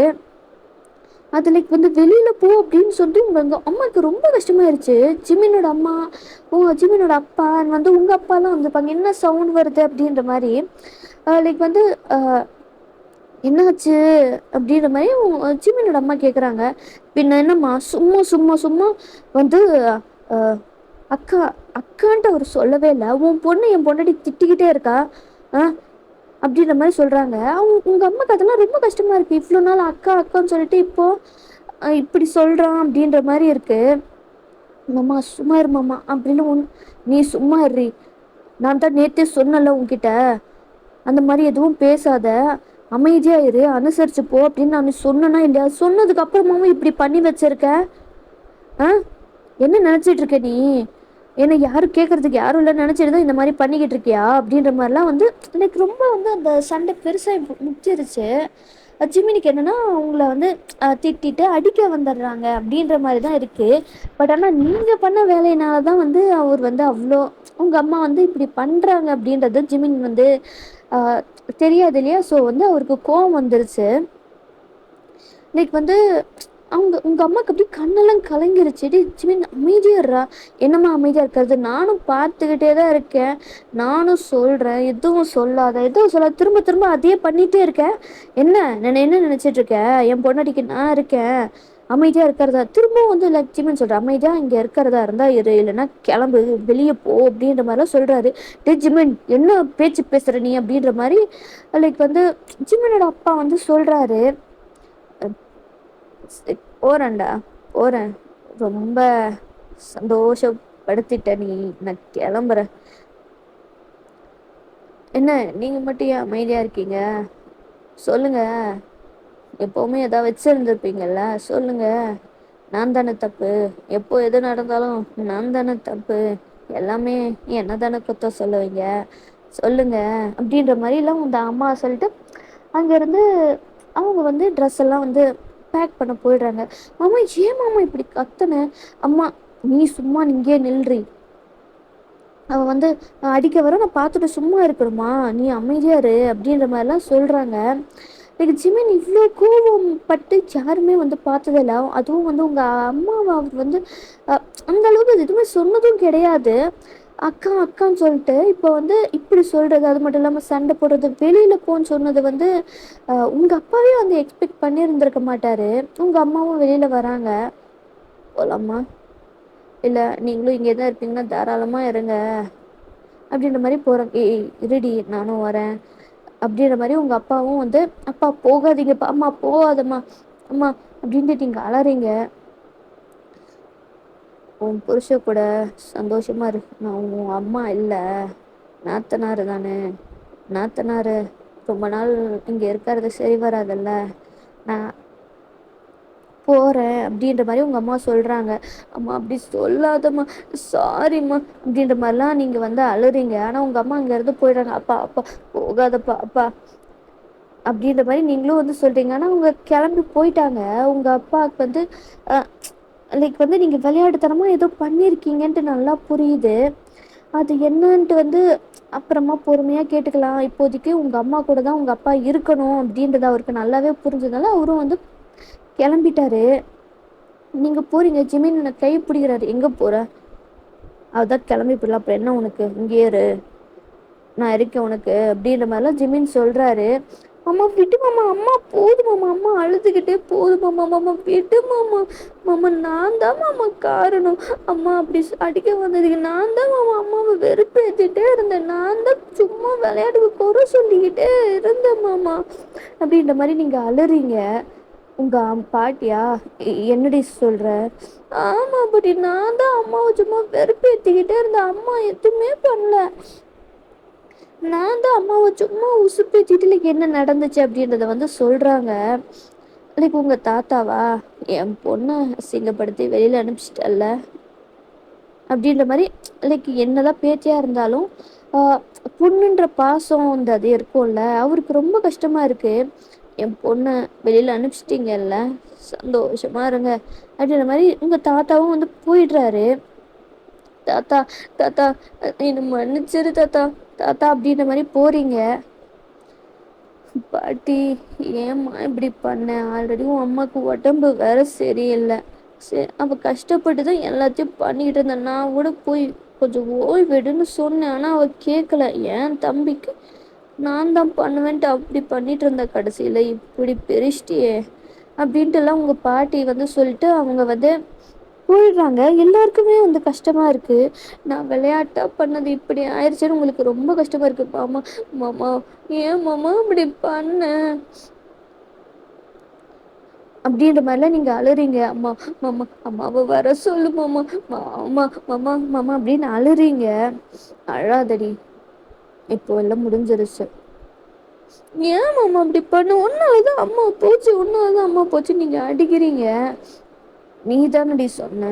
அது லைக் வந்து வெளியில் போ அப்படின்னு சொல்லிட்டு உங்கள் அம்மாவுக்கு ரொம்ப கஷ்டமாயிருச்சு. ஜிம்மினோட அம்மா, ஜிம்மினோட அப்பா வந்து உங்கள் அப்பாலாம் வந்துருப்பாங்க, என்ன சவுண்ட் வருது அப்படின்ற மாதிரி லைக் வந்து என்னாச்சு அப்படின்ற மாதிரி ஜிம்மினோட அம்மா கேட்குறாங்க. பின்ன என்னம்மா சும்மா சும்மா சும்மா வந்து அக்கா அக்கான்ட்டு அவர் சொல்லவே இல்லை, உன் பொண்ணு என் பொண்ணாடி திட்டிக்கிட்டே இருக்கா அப்படின்ற மாதிரி சொல்கிறாங்க. உங்கள் அம்மாவுக்கு அதெல்லாம் ரொம்ப கஷ்டமாக இருக்குது. இவ்வளோ நாள் அக்கா அக்கான்னு சொல்லிட்டு இப்போது இப்படி சொல்கிறான் அப்படின்ற மாதிரி இருக்குது. மாமா சும்மா இரு மாமா அப்படின்னு நீ சும்மா இருறி, நான் தான் நேற்றே சொன்னல உன்கிட்ட, அந்த மாதிரி எதுவும் பேசாத, அமைதியாக இரு, அனுசரித்து போ அப்படின்னு நான் சொன்னேன்னா இல்லையா, சொன்னதுக்கு அப்புறமாவும் இப்படி பண்ணி வச்சிருக்க, என்ன நினச்சிட்டு இருக்க நீ, என்னை யாரும் கேட்குறதுக்கு யாரும் இல்லைன்னு நினச்சிட்டு தான் இந்த மாதிரி பண்ணிக்கிட்டு இருக்கியா அப்படின்ற மாதிரிலாம் வந்து எனக்கு ரொம்ப வந்து அந்த சண்டை பெருசாக முச்சிருச்சு. ஜிமினிக்கு என்னென்னா அவங்கள வந்து திட்டிட்டு அடிக்க வந்துடுறாங்க அப்படின்ற மாதிரி தான் இருக்குது. பட் ஆனால் நீங்கள் பண்ண வேலையினால தான் வந்து அவர் வந்து அவ்வளோ உங்கள் அம்மா வந்து இப்படி பண்ணுறாங்க அப்படின்றது ஜிமின் வந்து தெரியாது இல்லையா. ஸோ வந்து அவருக்கு கோவம் வந்துருச்சு. லைக் வந்து உங்கள் அம்மாவுக்கு அப்படி கண்ணெல்லாம் கலங்கிருச்சு. ஜிமின் அமைதியாடுறா, என்னம்மா அமைதியாக இருக்கிறது, நானும் பார்த்துக்கிட்டே தான் இருக்கேன், நானும் சொல்கிறேன், எதுவும் சொல்லாத எதுவும் சொல்லாத, திரும்ப திரும்ப அதையே பண்ணிகிட்டே இருக்கேன், என்ன நினச்சிட்ருக்கேன், என் பொண்ணாடிக்கு நான் இருக்கேன், அமைதியாக இருக்கிறதா, திரும்பவும் வந்து லைக் ஜிமின் சொல்கிறேன், அமைதியாக இங்கே இருக்கிறதா இருந்தால் இரு, இல்லைன்னா கிளம்பு வெளியே போ அப்படின்ற மாதிரிலாம் சொல்கிறாரு. ஜிமின் என்ன பேச்சு பேசுகிற நீ அப்படின்ற மாதிரி லைக் வந்து ஜிமினோட அப்பா வந்து சொல்கிறாரு. போகிறேன்டா, போகிறேன், ரொம்ப சந்தோஷப்படுத்திட்ட நீ, நான் கிளம்புறேன். என்ன நீங்க மட்டும் ஏன் அமைதியா இருக்கீங்க? சொல்லுங்க. எப்பவுமே ஏதாவது வச்சிருந்திருப்பீங்கல்ல, சொல்லுங்க. நான் தானே தப்பு, எப்போ எது நடந்தாலும் நான் தானே தப்பு, எல்லாமே என்ன தானே குத்தம் சொல்லுவீங்க, சொல்லுங்க. அப்படின்ற மாதிரிலாம் அந்த அம்மா சொல்லிட்டு அங்கேருந்து அவங்க வந்து ட்ரெஸ் எல்லாம் வந்து பேக் பண்ண போயிடுறாங்க. மாமா ஏன் மாமா இப்படி கத்துன? அம்மா நீ சும்மா இங்கே நில்றி, அவ வந்து அடிக்க வர நான் பார்த்துட்டு சும்மா இருக்கணுமா, நீ அமைதியா இரு அப்படின்ற மாதிரிலாம் சொல்றாங்க. எனக்கு ஜிமின் இவ்வளோ கோவம் பட்டு யாருமே வந்து பார்த்ததில்ல. அதுவும் வந்து உங்க அம்மாவை அவர் வந்து அந்த அளவுக்கு எதுவுமே சொன்னதும் கிடையாது. அக்கா அக்கான்னு சொல்லிட்டு இப்போ வந்து இப்படி சொல்றது, அது மட்டும் இல்லாமல் சண்டை போடுறது, வெளியில போன்னு சொன்னது வந்து உங்க அப்பாவே வந்து எக்ஸ்பெக்ட் பண்ணியிருந்திருக்க மாட்டாரு. உங்க அம்மாவும் வெளியில வராங்க. போலாமா, இல்லை நீங்களும் இங்கே தான் இருப்பீங்கன்னா தாராளமாக இருங்க அப்படின்ற மாதிரி போகிறாங்க. ஏய் இருடி நானும் வரேன் அப்படின்ற மாதிரி உங்கள் அப்பாவும் வந்து அப்பா போகாதீங்கப்பா, அம்மா போகாதம்மா அம்மா அப்படின்ட்டு நீங்கள் அலறீங்க. உன் புருஷ கூட சந்தோஷமா இரு, நான் உன் அம்மா இல்லை நாத்தனார் தானே, நாத்தனார் ரொம்ப நாள் இங்கே இருக்கிறது சரி வராதுல்ல, நான் போகிறேன் அப்படின்ற மாதிரி உங்கள் அம்மா சொல்கிறாங்க. அம்மா அப்படி சொல்லாதம்மா, சாரிம்மா அப்படின்ற மாதிரிலாம் நீங்கள் வந்து அழுறீங்க. ஆனால் உங்கள் அம்மா அங்கேருந்து போயிடுறாங்க. அப்பா அப்பா போகாதப்பா அப்பா அப்படின்ற மாதிரி நீங்களும் வந்து சொல்கிறீங்க. ஆனால் அவங்க கிளம்பி போயிட்டாங்க. உங்கள் அப்பாவுக்கு வந்து லைக் வந்து நீங்கள் விளையாட்டுத்தனமாக ஏதோ பண்ணியிருக்கீங்கன்ட்டு நல்லா புரியுது. அது என்னன்ட்டு வந்து அப்புறமா பொறுமையாக கேட்டுக்கலாம். இப்போதைக்கு உங்கள் அம்மா கூட தான் உங்கள் அப்பா இருக்கணும் அப்படின்றது அவருக்கு நல்லாவே புரிஞ்சதுனால அவரும் வந்து கிளம்பிட்டாரு. நீங்கள் போகிறீங்க. ஜிமின் எனக்கு கை பிடிக்கிறாரு. எங்கே போகிற? அதான் கிளம்பி போடலாம், அப்புறம் என்ன உனக்கு, இங்கே இரு நான் இருக்கேன் உனக்கு அப்படின்ற மாதிரிலாம் ஜிமின் சொல்கிறாரு. மாமா விட்டு மாமா, அம்மா போதும் மாமா, அம்மா அழுதுகிட்டே போதும் மாமா, மாமா விட்டு மாமா, மாமா நான் தான் மாமா காரணம், அம்மா அப்படி அடிக்க வந்ததுக்கு நான் தான் மாமா அம்மாவை வெறுப்பேற்றிட்டே இருந்தேன், நான் தான் சும்மா விளையாட்டுக்கு குறை சொல்லிக்கிட்டே இருந்தேன் மாமா அப்படின்ற மாதிரி நீங்கள் அழுறீங்க. உங்கள் பாட்டியா என்னடி சொல்கிற? ஆமாம் பட்டி, நான் தான் அம்மாவை சும்மா வெறுப்பேற்றிக்கிட்டே இருந்தேன், அம்மா எதுவுமே பண்ணல, நான் தான் அம்மாவை சும்மா உசுப்பேத்திட்டு லைக் என்ன நடந்துச்சு அப்படின்றத வந்து சொல்கிறாங்க. லைக் உங்கள் தாத்தாவா என் பொண்ணை அசிங்கப்படுத்தி வெளியில் அனுப்பிச்சிட்டல்ல அப்படின்ற மாதிரி லைக் என்னதான் பேத்தியாக இருந்தாலும் பொண்ணுன்ற பாசம் வந்து அது இருக்கும்ல, அவருக்கு ரொம்ப கஷ்டமாக இருக்குது. என் பொண்ணை வெளியில் அனுப்பிச்சிட்டிங்கல்ல, சந்தோஷமாக இருங்க அப்படின்ற மாதிரி உங்கள் தாத்தாவும் வந்து போயிடுறாரு. தாத்தா தாத்தா என்னை மன்னிச்சிரு தாத்தா தாத்தா அப்படின்ற மாதிரி போகிறீங்க. பாட்டி ஏம்மா இப்படி பண்ண, ஆல்ரெடி உன் அம்மாவுக்கு உடம்பு வேற சரியில்லை, சரி அவள் கஷ்டப்பட்டு தான் எல்லாத்தையும் பண்ணிக்கிட்டு இருந்தேன், நான் கூட போய் கொஞ்சம் ஓய்வெடுன்னு சொன்னேன், ஆனால் அவள் கேட்கல. என் தம்பிக்கு நான் தான் பண்ணுவேன்ட்டு அப்படி பண்ணிட்டு இருந்த, கடைசியில் இப்படி பெரிச்சிட்டியே அப்படின்ட்டுலாம் உங்கள் பாட்டி வந்து சொல்லிட்டு அவங்க வந்து போயிடுறாங்க. எல்லாருக்குமே வந்து கஷ்டமாக இருக்குது. நான் விளையாட்டாக பண்ணது இப்படி ஆயிடுச்சுன்னு உங்களுக்கு ரொம்ப கஷ்டமாக இருக்குது. மாமா மாமா ஏன் மாமா இப்படி பண்ண அப்படின்ற மாதிரிலாம் நீங்கள் அழுறீங்க. அம்மா மாமா அம்மாவை வர சொல்லு மாமா, மாமா மாமா மாமா அப்படின்னு அழுறீங்க. அழாதடி, இப்போ எல்லாம் முடிஞ்சிருச்சு. ஏன் மாமா அப்படி பண்ண, ஒன்னாலதான் அம்மா போச்சு, ஒன்னாலதான் அம்மா போச்சு நீங்கள் அடிக்கிறீங்க. நீ தானடி சொன்ன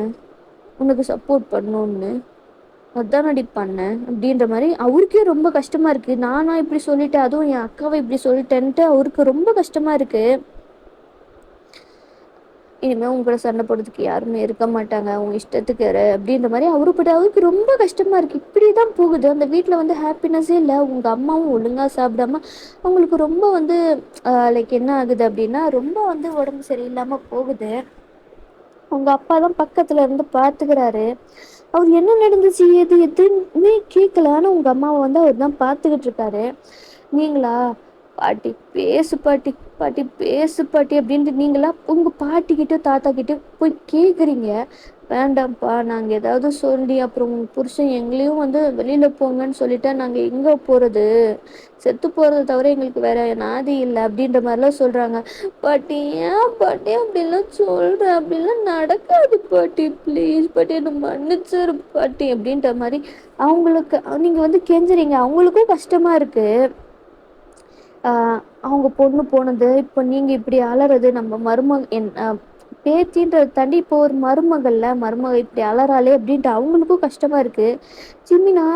உனக்கு சப்போர்ட் பண்ணணும்னு, அதானடி பண்ணேன் அப்படின்ற மாதிரி அவருக்கே ரொம்ப கஷ்டமாக இருக்குது. நானா இப்படி சொல்லிட்டேன், அதுவும் என் அக்காவை இப்படி சொல்லிட்டேன்ட்டு அவருக்கு ரொம்ப கஷ்டமாக இருக்குது. இனிமேல் உங்களை சண்டை போடுறதுக்கு யாருமே இருக்க மாட்டாங்க, அவங்க இஷ்டத்துக்கு அப்படின்ற மாதிரி அவருக்கு ரொம்ப கஷ்டமாக இருக்குது. இப்படி தான் போகுது அந்த வீட்டில் வந்து ஹாப்பினஸ்ஸே இல்லை. உங்கள் அம்மாவும் ஒழுங்காக சாப்பிடாம அவங்களுக்கு ரொம்ப வந்து லைக் என்ன ஆகுது அப்படின்னா ரொம்ப வந்து உடம்பு சரியில்லாமல் போகுது. உங்கள் அப்பா தான் பக்கத்தில் இருந்து பார்த்துக்கிறாரு. அவர் என்ன நடந்துச்சு எது எதுவுமே கேட்கல. ஆனால் உங்கள் அம்மாவை வந்து அவர் தான் பார்த்துக்கிட்டு இருக்காரு. நீங்களா பாட்டி பேசு பாட்டி, பாட்டி பேசு பாட்டி அப்படின்ட்டு நீங்களா உங்கள் பாட்டிக்கிட்ட தாத்தா கிட்ட போய் கேட்குறீங்க. வேண்டாம்ப்பா, நாங்கள் ஏதாவது சொல்லி அப்புறம் உங்கள் புருஷன் எங்களையும் வந்து வெளியில் போங்கன்னு சொல்லிட்டா நாங்கள் எங்கே போகிறது, செத்து போகிறத தவிர எங்களுக்கு வேற நாதி இல்லை அப்படின்ற மாதிரிலாம் சொல்கிறாங்க. பாட்டி ஏன் பாட்டி அப்படிலாம் சொல்கிறேன், அப்படிலாம் நடக்காது பாட்டி, ப்ளீஸ் பாட்டி என்னை மன்னிச்சிரு பாட்டி அப்படின்ற மாதிரி அவங்களுக்கு நீங்கள் வந்து கெஞ்சுறீங்க. அவங்களுக்கும் கஷ்டமாக இருக்குது. அவங்க பொண்ணு போனது, இப்போ நீங்கள் இப்படி அலறது, நம்ம பேத்தின்றத தாண்டி இப்போ ஒரு மருமக இப்படி அலறாளே அப்படின்ட்டு அவங்களுக்கும் கஷ்டமா இருக்கு. ஜிமினா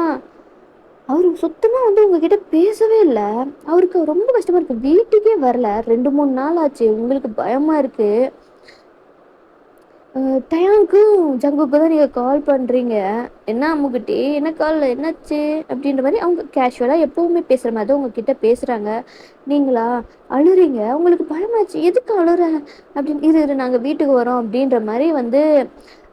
அவரு சுத்தமா வந்து உங்ககிட்ட பேசவே இல்லை. அவருக்கு ரொம்ப கஷ்டமா இருக்கு. வீட்டுக்கே வரல, 2-3 நாள் ஆச்சு. உங்களுக்கு பயமா இருக்கு. டயாங்க்கும் ஜங்குக்கு தான் நீங்கள் கால் பண்ணுறீங்க. என்ன அம்முக்குட்டி, என்ன கால், என்னாச்சு அப்படின்ற மாதிரி அவங்க கேஷுவலாக எப்போவுமே பேசுகிற மாதிரி தான் உங்ககிட்ட பேசுகிறாங்க. நீங்களா அழுறீங்க, உங்களுக்கு பயமாச்சு, எதுக்கு அழுற அப்படின்னு. இரு நாங்கள் வீட்டுக்கு வரோம் அப்படின்ற மாதிரி வந்து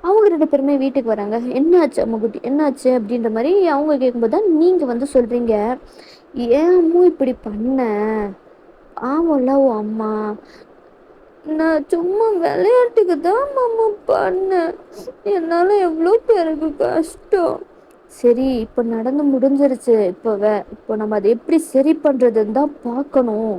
அவங்க 2 பேருமே வீட்டுக்கு வராங்க. என்னாச்சு அம்முக்குட்டி, என்னாச்சு அப்படின்ற மாதிரி அவங்க கேட்கும்போது தான் நீங்கள் வந்து சொல்கிறீங்க, ஏன் அம்மு இப்படி பண்ண, ஆமாம்ல உன் அம்மா, நான் சும்மா விளையாட்டுக்கு தான் மாமா பண்ணேன், என்னால் எவ்வளோ பேருக்கு கஷ்டம். சரி, இப்போ நடந்து முடிஞ்சிருச்சு. இப்போ நம்ம அதை எப்படி சரி பண்ணுறதுன்னு தான் பார்க்கணும்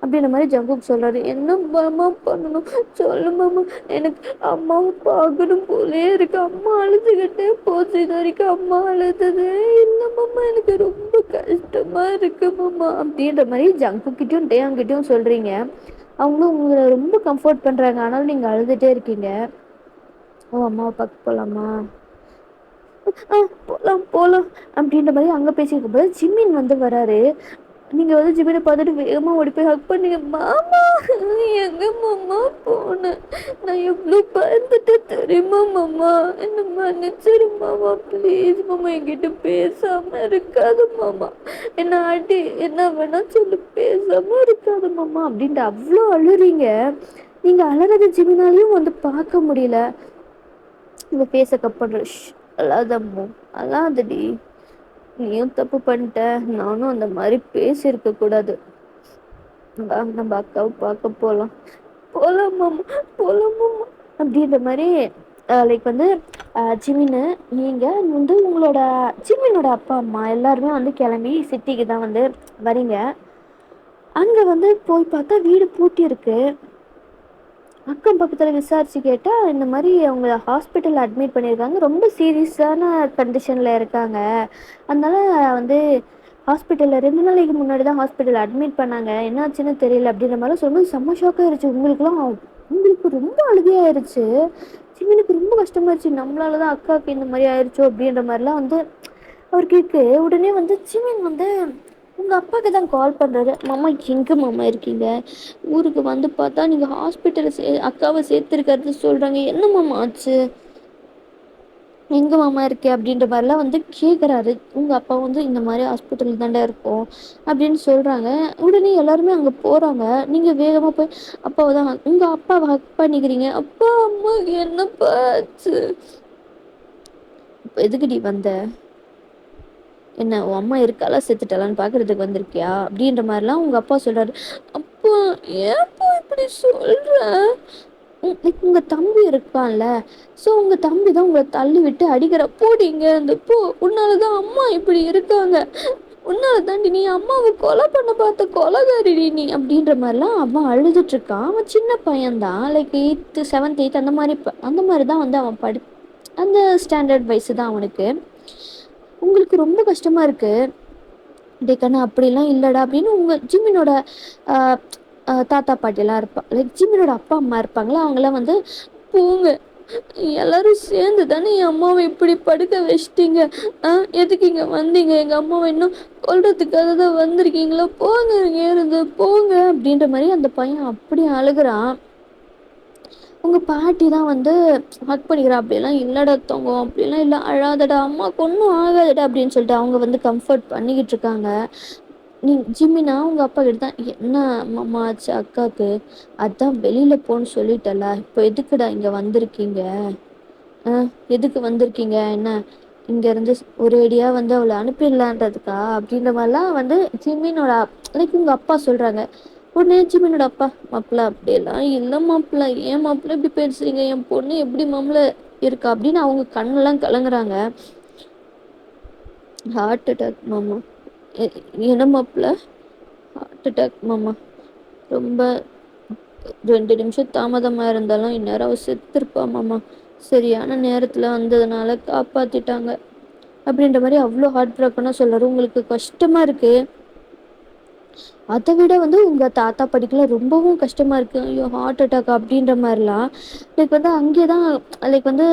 அப்படின்ற மாதிரி ஜங்குக் சொல்கிறாரு. என்ன மாமா பண்ணணும் சொல்லு மாமா, எனக்கு அம்மாவை பார்க்கணும் போலே இருக்கு. அம்மா அழுதுகிட்டே போச்சு, இது வரைக்கும் அம்மா அழுததே இல்லை மாமா, எனக்கு ரொம்ப கஷ்டமாக இருக்கு மாமா அப்படின்ற மாதிரி ஜங்குக்கிட்டையும் டேயாங்கிட்டையும் சொல்கிறீங்க. அவங்களும் உங்களை ரொம்ப கம்ஃபர்ட் பண்ணுறாங்க. ஆனாலும் நீங்கள் அழுதுகிட்டே இருக்கீங்க. ஓ அம்மாவை பார்க்க போகலாமா, போகலாம் போகலாம் அப்படின்ற மாதிரி அங்கே பேசியிருக்கும் போது ஜிம்மின் வந்து வராரு. நீங்கள் வந்து ஜிம்மினை பார்த்துட்டு வேகமாக ஓடி போய் ஹக் பண்ணீங்க. மாமா எங்கே மாமா போனேன், நான் எவ்வளோ பயந்துட்டு தெரியுமா மாமா, என்ன மன்னிச்சிரு மாமா, ப்ளீஸ் மாமா, என்கிட்ட பேசாமல் இருக்காது மாமா, என்ன அடி என்ன வேணா சொல்லு, பேசாமல் இருக்காது மாமா அப்படின்ட்டு அவ்வளோ அழுறீங்க. நீங்கள் அலறது ஜிமினாலையும் வந்து பார்க்க முடியல. இந்த பேச கப் பண்ணுற, அல்லாதம்மோ அல்லாதடி, நீயும் தப்பு பண்ணிட்ட, நானும் அந்த மாதிரி பேசியிருக்க கூடாது. நம்ம அக்காவை பார்க்க போகலாம், போகலாம் மாமா, போகலாம் மாமா அப்படின்ற மாதிரி லைக் வந்து ஜிமின்னு நீங்கள் வந்து உங்களோட ஜிமினோட அப்பா அம்மா எல்லாருமே வந்து கிளம்பி சிட்டிக்கு தான் வந்து வரீங்க. அங்கே வந்து போய் பார்த்தா வீடு பூட்டி இருக்கு. அக்கம் பக்கத்தில் விசாரித்து கேட்டால் இந்த மாதிரி அவங்க ஹாஸ்பிட்டலில் அட்மிட் பண்ணியிருக்காங்க, ரொம்ப சீரியஸான கண்டிஷனில் இருக்காங்க, அதனால வந்து ஹாஸ்பிட்டலில் 2 நாளைக்கு முன்னாடி தான் ஹாஸ்பிட்டலில் அட்மிட் பண்ணாங்க, என்னாச்சுன்னு தெரியல அப்படின்ற மாதிரிலாம் சொல்லும்போது செம்ம ஷாக்காக ஆயிடுச்சு. உங்களுக்கு ரொம்ப அழுகையாயிருச்சு. சிம்மினுக்கு ரொம்ப கஷ்டமாயிருச்சு. நம்மளால தான் அக்காவுக்கு இந்த மாதிரி ஆயிடுச்சோ அப்படின்ற மாதிரிலாம் வந்து அவர் கேட்கு. உடனே வந்து சிமின் வந்து உங்கள் அப்பாவுக்கு தான் கால் பண்ணுறாரு. மாமா எங்கே மாமா இருக்கீங்க, ஊருக்கு வந்து பார்த்தா நீங்கள் ஹாஸ்பிட்டலில் அக்காவை சேர்த்துருக்கிறது சொல்கிறாங்க, என்ன மாமா ஆச்சு, எங்கே மாமா இருக்கே அப்படின்ற மாதிரிலாம் வந்து கேட்குறாரு. உங்கள் அப்பா வந்து இந்த மாதிரி ஹாஸ்பிட்டலில் தாண்டா இருக்கோம் அப்படின்னு சொல்கிறாங்க. உடனே எல்லாருமே அங்கே போகிறாங்க. நீங்கள் வேகமாக போய் அப்பாவை தான் உங்கள் அப்பாவை ஹக் பண்ணிக்கிறீங்க. அப்பா அம்மா என்னப்பா ஆச்சு, இப்போ எதுக்குடி வந்த, என்ன உன் அம்மா இருக்காளா செத்துட்டாளான்னு பார்க்குறதுக்கு வந்திருக்கியா அப்படின்ற மாதிரிலாம் உங்கள் அப்பா சொல்கிறாரு. அப்பா ஏன்ப்பா இப்படி சொல்கிற, உங்கள் தம்பி இருக்கான்ல, ஸோ உங்கள் தம்பி தான் உங்களை தள்ளி விட்டு அடிக்கிற, போடிங்க இந்த போ, உன்னால தான் அம்மா இப்படி இருக்காங்க, உன்னால தாண்டி நீ அம்மாவை கொலை பண்ண பார்த்த கொலைகாரிடி நீ அப்படின்ற மாதிரிலாம் அவன் அழுதுட்ருக்கான். அவன் சின்ன பையன்தான், லைக் 8th 7th 8th அந்த மாதிரி தான் வந்து அவன் அந்த ஸ்டாண்டர்ட் வயசு தான் அவனுக்கு. உங்களுக்கு ரொம்ப கஷ்டமாக இருக்குது டே கண்ணா, அப்படிலாம் இல்லைடா அப்படின்னு உங்கள் ஜிம்மினோட தாத்தா பாட்டியெல்லாம் லைக் ஜிம்மினோட அப்பா அம்மா இருப்பாங்களா, அவங்களாம் வந்து போங்க, எல்லாரும் சேர்ந்து தானே என் அம்மாவை இப்படி படுக்க வச்சிட்டீங்க, எதுக்கு இங்கே வந்தீங்க, எங்கள் அம்மாவை இன்னும் கொல்றதுக்காக தான் வந்திருக்கீங்களா, போங்க இருந்து போங்க அப்படின்ற மாதிரி அந்த பையன் அப்படி அழுகிறான். உங்கள் பாட்டி தான் வந்து ஹக் பண்ணிக்கிறா. அப்படிலாம் இல்லைடா தங்கம், அப்படிலாம் இல்லை, அழாதடா, அம்மாவுக்கு ஒன்றும் ஆகாதடா அப்படின்னு சொல்லிட்டு அவங்க வந்து கம்ஃபர்ட் பண்ணிக்கிட்டு இருக்காங்க. ஜிம்மினா உங்கள் அப்பா கிட்ட தான், என்ன மாமா ஆச்சு அக்காவுக்கு, அதான் வெளியில் போன்னு சொல்லிட்டல, இப்போ எதுக்குடா இங்கே வந்திருக்கீங்க, எதுக்கு வந்திருக்கீங்க, என்ன இங்கேருந்து ஒரேடியாக வந்து அவளை அனுப்பிடலான்றதுக்கா அப்படின்ற மாதிரிலாம் வந்து ஜிம்மினோட லைக் உங்கள் அப்பா சொல்கிறாங்க. உடனே ஜிமினோட அப்பா, மாப்பிள்ள அப்படியெல்லாம் இல்ல மாப்பிள்ள, ஏன் மாப்பிள்ள இப்படி பேசுறீங்க, என் பொண்ணு எப்படி மாப்பிள்ள இருக்கா அப்படின்னு அவங்க கண்ணெல்லாம் கலங்குறாங்க. ஹார்ட் அட்டாக் மாமா. என்ன மாப்பிள்ள? ஹார்ட் அட்டாக் மாமா. ரொம்ப 2 நிமிஷம் தாமதமா இருந்தாலும் இந்நேரம் அவ செத்துருப்பா மாமா. சரியான நேரத்துல வந்ததுனால காப்பாத்திட்டாங்க அப்படின்ற மாதிரி அவ்வளோ ஹார்ட் ப்ரோக்கனா சொல்றாரு. உங்களுக்கு கஷ்டமா இருக்கு, அதை விட வந்து உங்க தாத்தா படிக்கல ரொம்பவும் கஷ்டமா இருக்கு, ஐயோ ஹார்ட் அட்டாக் அப்படின்ற மாதிரிலாம் லைக் வந்து அங்கே தான் லைக் வந்து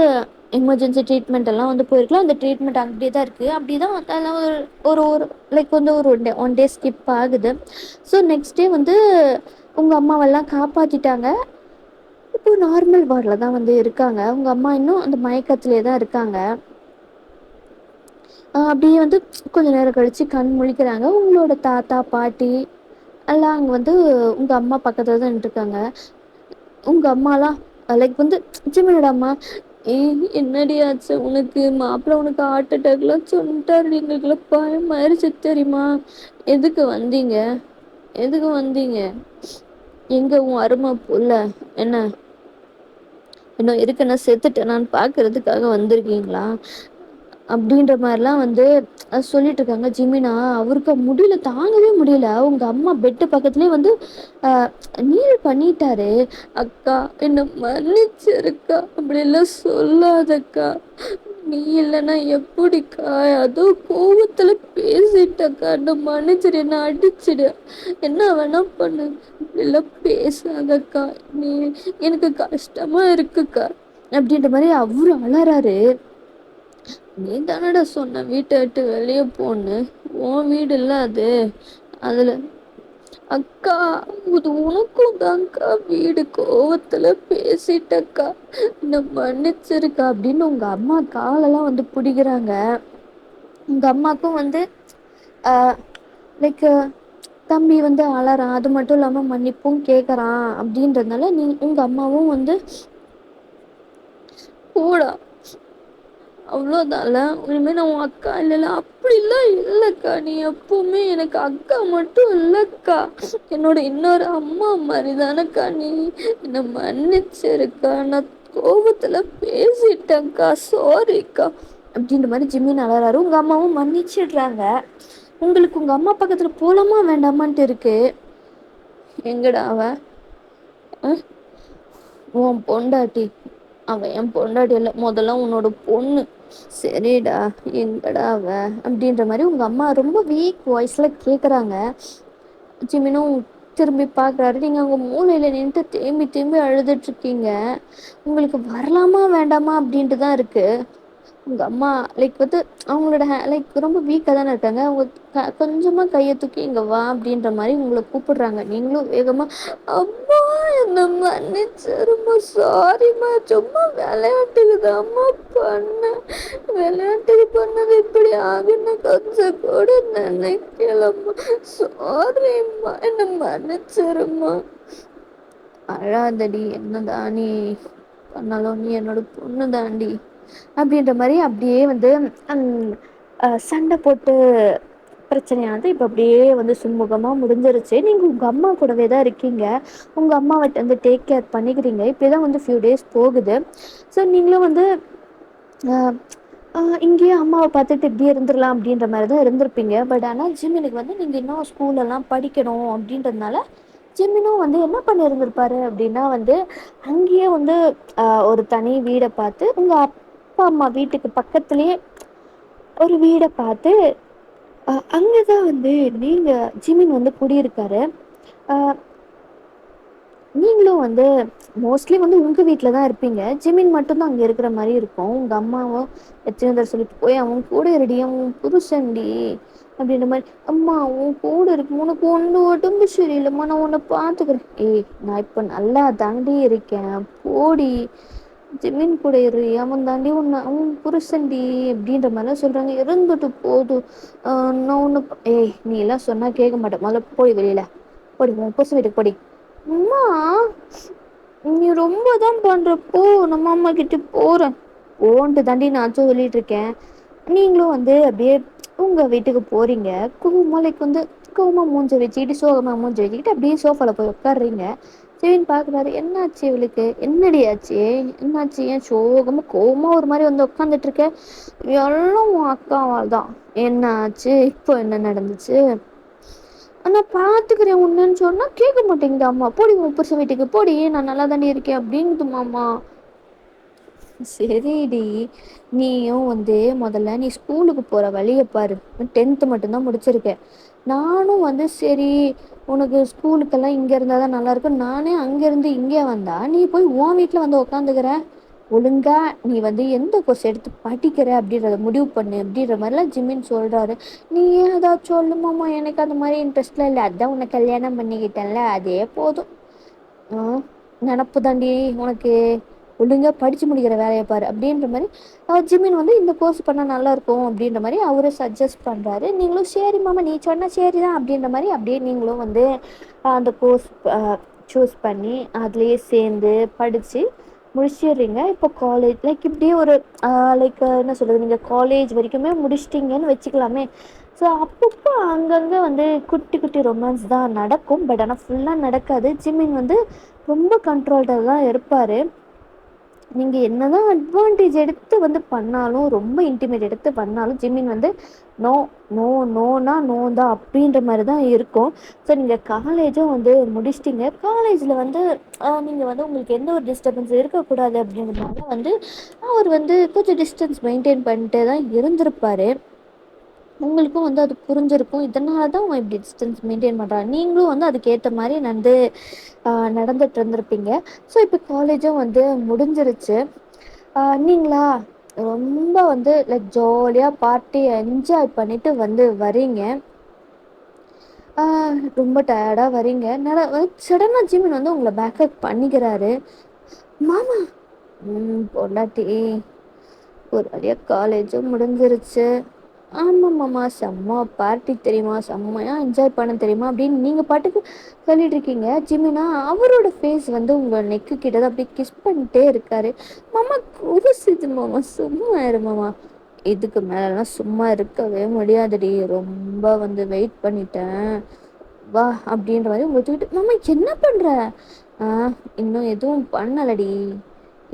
எமர்ஜென்சி ட்ரீட்மெண்ட் எல்லாம் வந்து போயிருக்கலாம். அந்த ட்ரீட்மெண்ட் அங்கேயே தான் இருக்குது. அப்படி தான் அதெல்லாம் ஒரு ஒரு ஒரு லைக் வந்து ஒரு 1 டே ஸ்கிப் ஆகுது. ஸோ நெக்ஸ்ட் டே வந்து உங்கள் அம்மாவெல்லாம் காப்பாற்றிட்டாங்க. இப்போ நார்மல் வார்டில் தான் வந்து இருக்காங்க. உங்கள் அம்மா இன்னும் அந்த மயக்கத்திலே தான் இருக்காங்க. அப்படியே வந்து கொஞ்ச நேரம் கழித்து கண் முழிக்கிறாங்க. உங்களோட தாத்தா பாட்டி எல்லாம் அங்கே வந்து உங்கள் அம்மா பக்கத்தில் தான் நின்றுருக்காங்க. உங்கள் அம்மாலாம் லைக் வந்து ஜிமினோட அம்மா, என்னடி ஆச்சு உனக்கு, மாப்பிள்ள உனக்கு ஹார்ட் அட்டாக்லாம் சொல்லிட்டாரு, எங்களுக்குலாம் பயமாயிருச்சு தெரியுமா, எதுக்கு வந்தீங்க, எதுக்கு வந்தீங்க, எங்க உன் அருமை புள்ள என்ன இன்னும் இருக்குன்னா செத்துட்டேனான்னு பார்க்கறதுக்காக வந்திருக்கீங்களா அப்படின்ற மாதிரிலாம் வந்து சொல்லிட்டு இருக்காங்க. ஜிமினா அவருக்கு முடியல, தாங்கவே முடியல. உங்க அம்மா பெட்டு பக்கத்துலேயே வந்து நீல் பண்ணிட்டாரு. அக்கா என்ன மன்னிச்சிருக்கா, அப்படியெல்லாம் சொல்லாதக்கா, நீ இல்லைன்னா எப்படிக்கா, அதுவும் கோவத்துல பேசிட்டக்கா, என்ன மன்னிச்சிடு, என்ன அடிச்சிடு, என்ன வேணா பண்ணு, இப்படிலாம் பேசாதக்கா, நீ எனக்கு கஷ்டமா இருக்குக்கா அப்படின்ற மாதிரி அவரு அலறாரு. நீ தானடா சொன்ன வீட்டை விட்டு வெளியே போன்னு, உன் வீடு இல்லை அது, அதுல அக்கா இது உனக்கும் தான்க்கா வீடு, கோவத்துல பேசிட்டக்கா, என்ன மன்னிச்சிருக்கா அப்படின்னு உங்க அம்மா காலெல்லாம் வந்து பிடிக்கிறாங்க. உங்க அம்மாக்கும் வந்து லைக் தம்பி வந்து அலறான், அது மட்டும் இல்லாம மன்னிப்பும் கேட்கறான் அப்படின்றதுனால உங்க அம்மாவும் வந்து போடா அவ்வளோதான்ல, இனிமேல் நான் உன் அக்கா இல்லைல்ல, அப்படிலாம் இல்லைக்கா, நீ எப்பவுமே எனக்கு அக்கா மட்டும் இல்லைக்கா, என்னோட இன்னொரு அம்மா மாதிரி தானேக்கா, நீ என்னை மன்னிச்சிருக்கா, நான் கோபத்தில் பேசிட்டேன்க்கா, சாரிக்கா அப்படின்ற மாதிரி ஜிம்மின் அலறாரு. உங்கள் அம்மாவும் மன்னிச்சிடுறாங்க. உங்களுக்கு உங்கள் அம்மா பக்கத்தில் போகலாமா வேண்டாமான்ட்டு இருக்கு. எங்கடா அவன், உன் பொண்டாட்டி, அவன் என் பொண்டாட்டி இல்லை, முதல்ல உன்னோட பொண்ணு, சரிடா எங்கடா அவ அப்படின்ற மாதிரி உங்க அம்மா ரொம்ப வீக் வாய்ஸ்ல கேக்குறாங்க. ஜிமினும் திரும்பி பார்க்குறாரு. நீங்கள் அவங்க மூலையில் நின்று தேம்பி தேம்பி அழுதுட்டு இருக்கீங்க. உங்களுக்கு வரலாமா வேண்டாமா அப்படின்ட்டு தான் இருக்குது. உங்கள் அம்மா லைக் வந்து அவங்களோட லைக் ரொம்ப வீக்காக தானே இருக்காங்க. அவங்க கொஞ்சமாக கையை தூக்கி இங்கே வா அப்படின்ற மாதிரி உங்களை கூப்பிடுறாங்க. நீங்களும் வேகமாக அம்மா என்ன மன்னிச்சிருமா, சாரிம்மா, சும்மா விளையாட்டுக்குது அம்மா பண்ண, விளையாட்டுக்கு பண்ணது இப்படி ஆகுன்னு கொஞ்சம் கூட நினைக்கலம்மா, சாரிம்மா, என்ன மன்னிச்சிருமா, அழாதடி, என்னதான் நீ பண்ணாலும் நீ என்னோட பொண்ணு தாண்டி அப்படின்ற மாதிரி அப்படியே வந்து சண்டை போட்டு பிரச்சனையானது இப்போ அப்படியே வந்து சுமூகமாக முடிஞ்சிருச்சு. நீங்கள் உங்கள் அம்மா கூடவே தான் இருக்கீங்க. உங்கள் அம்மாவை வந்து டேக் கேர் பண்ணிக்கிறீங்க. இப்படி தான் வந்து ஃபியூ டேஸ் போகுது. ஸோ நீங்களும் வந்து இங்கேயே அம்மாவை பார்த்துட்டு இப்படியே இருந்துடலாம் அப்படின்ற மாதிரி தான் இருந்திருப்பீங்க. பட் ஆனால் ஜிம்மினுக்கு வந்து நீங்கள் இன்னும் ஸ்கூலெல்லாம் படிக்கணும் அப்படின்றதுனால ஜிம்மினும் வந்து என்ன பண்ணியிருந்திருப்பாரு அப்படின்னா வந்து அங்கேயே வந்து ஒரு தனி வீடை பார்த்து உங்கள் அப்பா அம்மா வீட்டுக்கு பக்கத்துலேயே ஒரு வீடை பார்த்து அங்கே தான் வந்து நீங்கள் ஜிமின் வந்து குடியிருக்காரு. நீங்களும் வந்து மோஸ்ட்லி வந்து உங்கள் வீட்டில் தான் இருப்பீங்க. ஜிமின் மட்டும்தான் அங்கே இருக்கிற மாதிரி இருக்கும். உங்கள் அம்மாவும் எத்தனை சொல்லிட்டு போய் அவன் கூட இருடி, அவன் புருஷன்டி அப்படின்ற மாதிரி, அம்மா உன் கூட இருக்கு, உனக்கு ஒன்று உடம்பு சரியில்லைம்மா, நான் உன்னை பார்த்துக்கிறேன். ஏய் நான் இப்போ நல்லா தாண்டி இருக்கேன், போடி ஜிமின் கூட இரு, அவன் தாண்டி உன்னை, அவன் புருஷன்டி அப்படின்ற மாதிரிலாம் சொல்கிறாங்க. இருந்துட்டு போதும், நான் ஒன்று, ஏய் நீ எல்லாம் சொன்னால் கேட்க மாட்டேன், முதல்ல போடி வெளியில், போடி உன் புருஷன் வீட்டுக்கு போடி. அம்மா நீ ரொம்ப தான் பண்றப்போ, நம்ம அம்மா கிட்ட போறேன் ஓன்ட்டு தாண்டி நான் சொல்லிட்டு இருக்கேன். நீங்களும் வந்து அப்படியே உங்க வீட்டுக்கு போறீங்க. மலைக்கு வந்து கோவமா மூஞ்ச வச்சுக்கிட்டு சோகமா மூஞ்ச வச்சுக்கிட்டு அப்படியே சோஃபால போய் உட்காடுறீங்க. ஜெவின் பாக்குறாரு, என்னாச்சு இவளுக்கு, என்னடி ஆச்சு, என்னாச்சு, ஏன் சோகமா கோவமா ஒரு மாதிரி வந்து உட்காந்துட்டு இருக்க, எல்லாம் உன் அக்காவால் தான், என்ன ஆச்சு, இப்போ என்ன நடந்துச்சு, நான் பாத்துக்கிறேன் உன்னன்னு சொன்னா கேட்க மாட்டேங்குது அம்மா, போடி உன் புருஷ வீட்டுக்கு போடி, நான் நல்லா தாண்டி இருக்கேன் அப்படிங்குது மாமா. சரிடி, நீயும் வந்து முதல்ல நீ ஸ்கூலுக்கு போற வழியை பாரு, 10th மட்டும்தான் முடிச்சிருக்கேன். நானும் வந்து சரி உனக்கு ஸ்கூலுக்கெல்லாம் இங்கே இருந்தால் தான் நல்லாயிருக்கும், நானே அங்கேருந்து இங்கே வந்தா நீ போய் உன் வீட்டில் வந்து உக்காந்துக்கிற, ஒழுங்கா நீ வந்து எந்த கோர்ஸ் எடுத்து படிக்கிற அப்படின்றத முடிவு பண்ணு அப்படின்ற மாதிரிலாம் ஜிம்மின்னு சொல்கிறாரு. நீ ஏன் அதாவது சொல்லுமாம்மா, எனக்கு அந்த மாதிரி இன்ட்ரெஸ்ட்லாம் இல்லை, அதான் உன்னை கல்யாணம் பண்ணிக்கிட்டேன்ல அதே போதும், நினப்பு தாண்டி உனக்கு, ஒழுங்காக படித்து முடிக்கிற வேலையை பாரு அப்படின்ற மாதிரி ஜிமின் வந்து இந்த கோர்ஸ் பண்ணால் நல்லாயிருக்கும் அப்படின்ற மாதிரி அவரு சஜஸ்ட் பண்ணுறாரு. நீங்களும் சரி மாமா நீ சொன்னால் சரி தான் அப்படின்ற மாதிரி அப்படியே நீங்களும் வந்து அந்த கோர்ஸ் சூஸ் பண்ணி அதுலேயே சேர்ந்து படித்து முடிச்சிடுறீங்க. இப்போ காலேஜ் லைக் இப்படியே ஒரு லைக் என்ன சொல்கிறது, நீங்கள் காலேஜ் வரைக்குமே முடிச்சிட்டிங்கன்னு வச்சுக்கலாமே. ஸோ அப்பப்போ அங்கங்கே வந்து குட்டி குட்டி ரொமான்ஸ் தான் நடக்கும், பட் ஆனால் ஃபுல்லாக நடக்காது. ஜிமின் வந்து ரொம்ப கண்ட்ரோல்டாக தான் இருப்பார். நீங்கள் என்ன தான் அட்வான்டேஜ் எடுத்து வந்து பண்ணாலும், ரொம்ப இன்டிமேட் எடுத்து பண்ணாலும் ஜிம்மின் வந்து நோ நோ நோனா நோ தான் அப்படின்ற மாதிரி தான் இருக்கும். ஸோ நீங்கள் காலேஜும் வந்து முடிச்சிட்டிங்க, காலேஜில் வந்து நீங்கள் வந்து உங்களுக்கு எந்த ஒரு டிஸ்டர்பன்ஸ் இருக்கக்கூடாது அப்படின்றதுனால வந்து அவர் வந்து கொஞ்சம் டிஸ்டன்ஸ் மெயின்டைன் பண்ணிட்டு தான் இருந்திருப்பார். உங்களுக்கும் வந்து அது புரிஞ்சிருக்கும், இதனால தான் அவன் இப்படி டிஸ்டன்ஸ் மெயின்டைன் பண்ணுறான், நீங்களும் வந்து அதுக்கேற்ற மாதிரி நடந்துட்டு இருந்திருப்பீங்க. ஸோ இப்போ காலேஜும் வந்து முடிஞ்சிருச்சு. நீங்களா ரொம்ப வந்து லைக் ஜாலியாக பார்ட்டி என்ஜாய் பண்ணிட்டு வந்து வரீங்க. ரொம்ப டயர்டாக வரீங்க. சடனாக ஜிமின் வந்து உங்களை பேக்கப் பண்ணிக்கிறாரு. மாமா, பொண்டாட்டி ஒரு வழியாக காலேஜும் முடிஞ்சிருச்சு, ஆமாம் மாமா செம்ம பார்ட்டி தெரியுமா, செம்மையாக என்ஜாய் பண்ண தெரியுமா அப்படின்னு நீங்கள் பாட்டுக்கு சொல்லிட்டு இருக்கீங்க. ஜிமினா அவரோட ஃபேஸ் வந்து உங்கள் நெக்கு கிட்ட தான் அப்படியே கிஸ் பண்ணிட்டே இருக்காரு. மாமா குதிச்சுது மாமா, சும்மா இரு மாமா, இதுக்கு மேலெலாம் சும்மா இருக்கவே முடியாதுடி, ரொம்ப வந்து வெயிட் பண்ணிட்டேன் வா அப்படின்ற மாதிரி உங்களை தூக்கிட்டு, மாமா என்ன பண்ணுற, இன்னும் எதுவும் பண்ணலடி,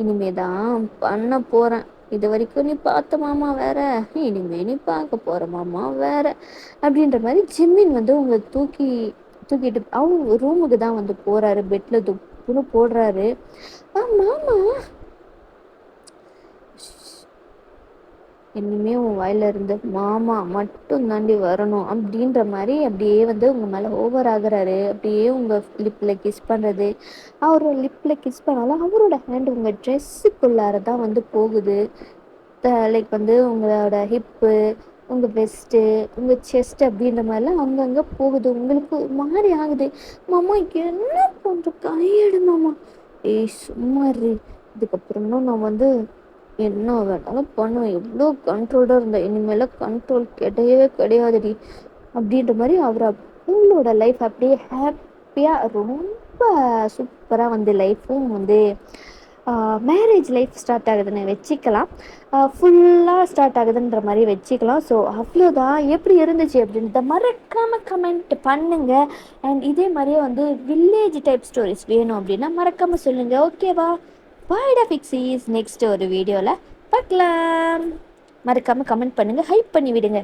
இனிமே தான் பண்ண போகிறேன், இது வரைக்கும் நீ பார்த்த மாமா வேற, இனிமே நீ பார்க்க போகிற மாமா வேற அப்படின்ற மாதிரி ஜிம்மின் வந்து உங்களை தூக்கிட்டு அவங்க ரூமுக்கு தான் வந்து போகிறாரு, பெட்டில் துப்புன்னு போடுறாரு. மாமா இனிமே உன் வாயில இருந்து மாமா மட்டும் தாண்டி வரணும் அப்படின்ற மாதிரி அப்படியே வந்து உங்கள் மேலே ஓவர் ஆகுறாரு. அப்படியே உங்கள் லிப்பில் கிஸ் பண்ணுறது, அவரோட லிப்பில் கிஸ் பண்ணாலும் அவரோட ஹேண்ட் உங்கள் ட்ரெஸ்ஸுக்குள்ளார தான் வந்து போகுது. லைக் வந்து உங்களோட ஹிப்பு, உங்கள் வெஸ்ட்டு, உங்கள் செஸ்ட் அப்படின்ற மாதிரிலாம் அங்கங்கே போகுது, உங்களுக்கு மாதிரி ஆகுது. மாமா என்ன பண்ணுற, கையெடு மாமா, ஏய் சும்மா இரு, இதுக்கப்புறம் தான் நான் வந்து என்ன வேணாலும் பண்ணுவேன், எவ்வளோ கண்ட்ரோல்டாக இருந்தேன், இனிமேல் கண்ட்ரோல் கிடையவே கிடையாதுடி அப்படின்ற மாதிரி அவர் உங்களோட லைஃப் அப்படியே ஹாப்பியாக ரொம்ப சூப்பராக வந்து லைஃப்பும் வந்து மேரேஜ் லைஃப் ஸ்டார்ட் ஆகுதுன்னு வச்சுக்கலாம், ஃபுல்லாக ஸ்டார்ட் ஆகுதுன்ற மாதிரி வச்சுக்கலாம். ஸோ அவ்வளோதான், எப்படி இருந்துச்சு அப்படின்றத மறக்காமல் கமெண்ட் பண்ணுங்கள். அண்ட் இதே மாதிரியே வந்து வில்லேஜ் டைப் ஸ்டோரிஸ் வேணும் அப்படின்னா மறக்காமல் சொல்லுங்கள், ஓகேவா? பாய்டா ஃபிக்ஸிஸ், நெக்ஸ்ட் ஒரு வீடியோவில் பார்க்கலாம். மறக்காமல் கமெண்ட் பண்ணுங்கள், ஹைப் பண்ணி விடுங்க.